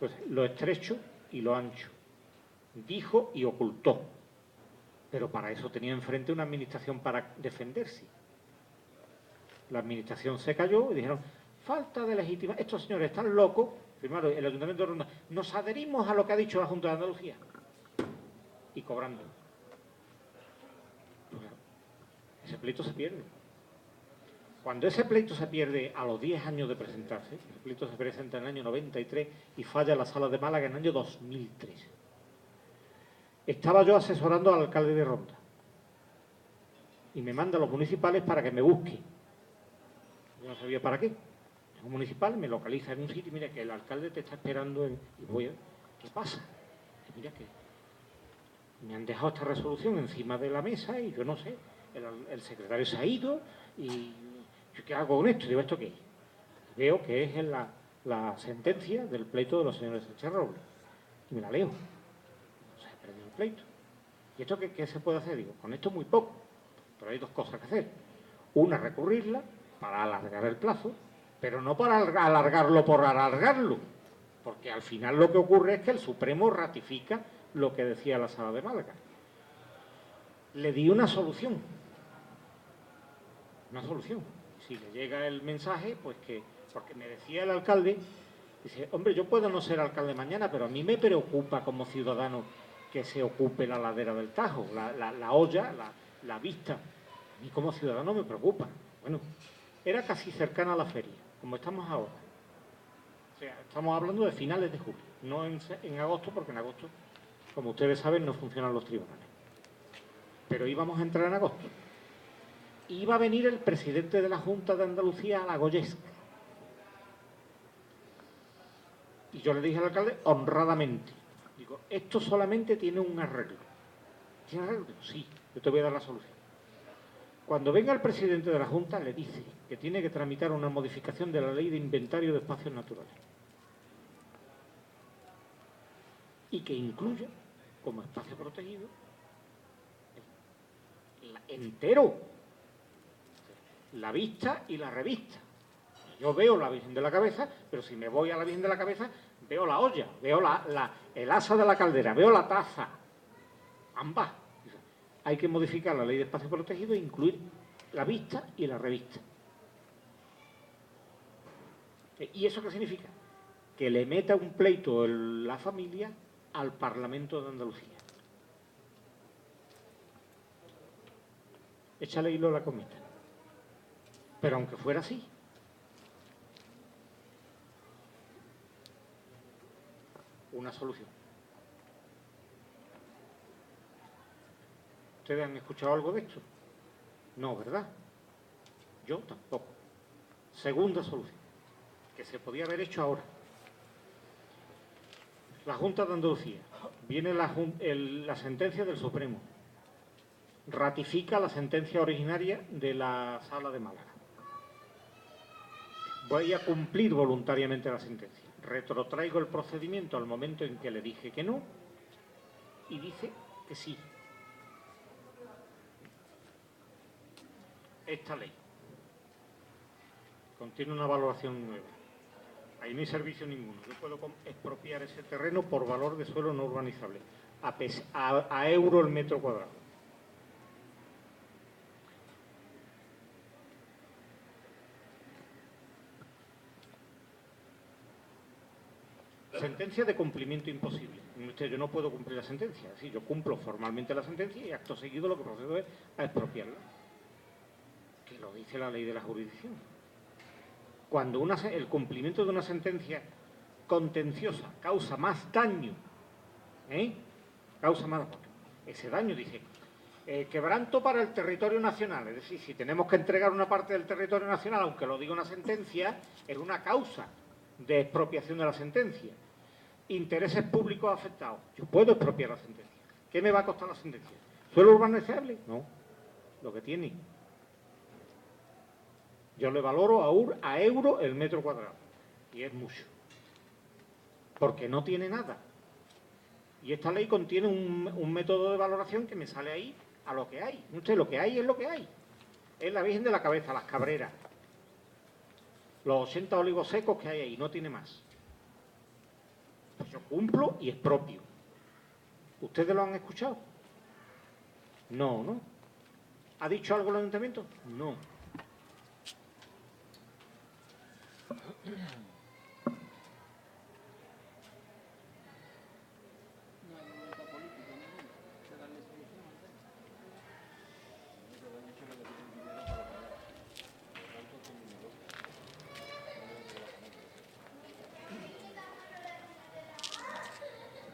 Speaker 3: Pues lo estrecho y lo ancho. Dijo y ocultó. Pero para eso tenía enfrente una administración para defenderse. La administración se cayó y dijeron, falta de legitimación. Estos señores están locos. Firmaron el Ayuntamiento de Ronda. Nos adherimos a lo que ha dicho la Junta de Andalucía. Y cobrando. Ese pleito se pierde. Cuando ese pleito se pierde a los 10 años de presentarse, el pleito se presenta en el año 93 y falla la Sala de Málaga en el año 2003. Estaba yo asesorando al alcalde de Ronda y me manda a los municipales para que me busque. Yo no sabía para qué. Un municipal me localiza en un sitio y mira que el alcalde te está esperando y voy a... ¿Qué pasa? Y mira que me han dejado esta resolución encima de la mesa y yo no sé, el secretario se ha ido y ¿yo qué hago con esto? Digo, ¿esto qué es? Veo que es la sentencia del pleito de los señores Sánchez Robles. Y me la leo. Se ha perdido el pleito. ¿Y esto qué se puede hacer? Digo, con esto muy poco. Pero hay dos cosas que hacer. Una, recurrirla para alargar el plazo, pero no para alargarlo por alargarlo. Porque al final lo que ocurre es que el Supremo ratifica lo que decía la Sala de Málaga. Le di una solución. Una solución. Si le llega el mensaje, pues que... Porque me decía el alcalde, dice, hombre, yo puedo no ser alcalde mañana, pero a mí me preocupa como ciudadano que se ocupe la ladera del Tajo, la olla, la vista. A mí como ciudadano me preocupa. Bueno, era casi cercana a la feria, como estamos ahora. O sea, estamos hablando de finales de julio, no en agosto, porque en agosto, como ustedes saben, no funcionan los tribunales. Pero íbamos a entrar en agosto. Iba a venir el presidente de la Junta de Andalucía a la Goyesca. Y yo le dije al alcalde, honradamente, digo, esto solamente tiene un arreglo. ¿Tiene arreglo? Sí, yo te voy a dar la solución. Cuando venga el presidente de la Junta, le dice que tiene que tramitar una modificación de la Ley de Inventario de Espacios Naturales. Y que incluya, como espacio protegido, entero, la vista y la revista. Yo veo la Virgen de la Cabeza, pero si me voy a la Virgen de la Cabeza, veo la olla, veo el asa de la caldera, veo la taza. Ambas. Hay que modificar la Ley de Espacio Protegido e incluir la vista y la revista. ¿Y eso qué significa? Que le meta un pleito la familia al Parlamento de Andalucía. Échale hilo a la cometa. Pero aunque fuera así, una solución. ¿Ustedes han escuchado algo de esto? No, ¿verdad? Yo tampoco. Segunda solución, que se podía haber hecho ahora. La Junta de Andalucía. Viene la sentencia del Supremo. Ratifica la sentencia originaria de la Sala de Málaga. Voy a cumplir voluntariamente la sentencia. Retrotraigo el procedimiento al momento en que le dije que no y dice que sí. Esta ley contiene una valoración nueva. Ahí no hay servicio ninguno. Yo puedo expropiar ese terreno por valor de suelo no urbanizable, a euro el metro cuadrado. Sentencia de cumplimiento imposible. Yo no puedo cumplir la sentencia. Sí, yo cumplo formalmente la sentencia y acto seguido lo que procedo es a expropiarla. Que lo dice la ley de la jurisdicción. Cuando el cumplimiento de una sentencia contenciosa causa más daño, causa más daño. Ese daño, dice, quebranto para el territorio nacional. Es decir, si tenemos que entregar una parte del territorio nacional, aunque lo diga una sentencia, es una causa de expropiación de la sentencia. Intereses públicos afectados. Yo puedo expropiar la sentencia. ¿Qué me va a costar la sentencia? ¿Suelo urbanizable? No. Lo que tiene. Yo le valoro a euro el metro cuadrado. Y es mucho. Porque no tiene nada. Y esta ley contiene un método de valoración que me sale ahí a lo que hay. Usted, lo que hay es lo que hay. Es la Virgen de la Cabeza, las cabreras. Los 80 olivos secos que hay ahí, no tiene más. Pues yo cumplo y expropio. ¿Ustedes lo han escuchado? No, ¿no? ¿Ha dicho algo el ayuntamiento? No.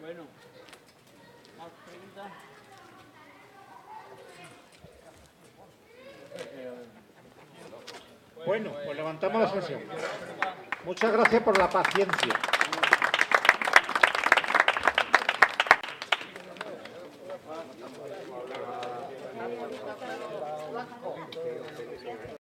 Speaker 2: Bueno, más preguntas.
Speaker 3: Bueno, pues levantamos la sesión. Muchas gracias por la paciencia.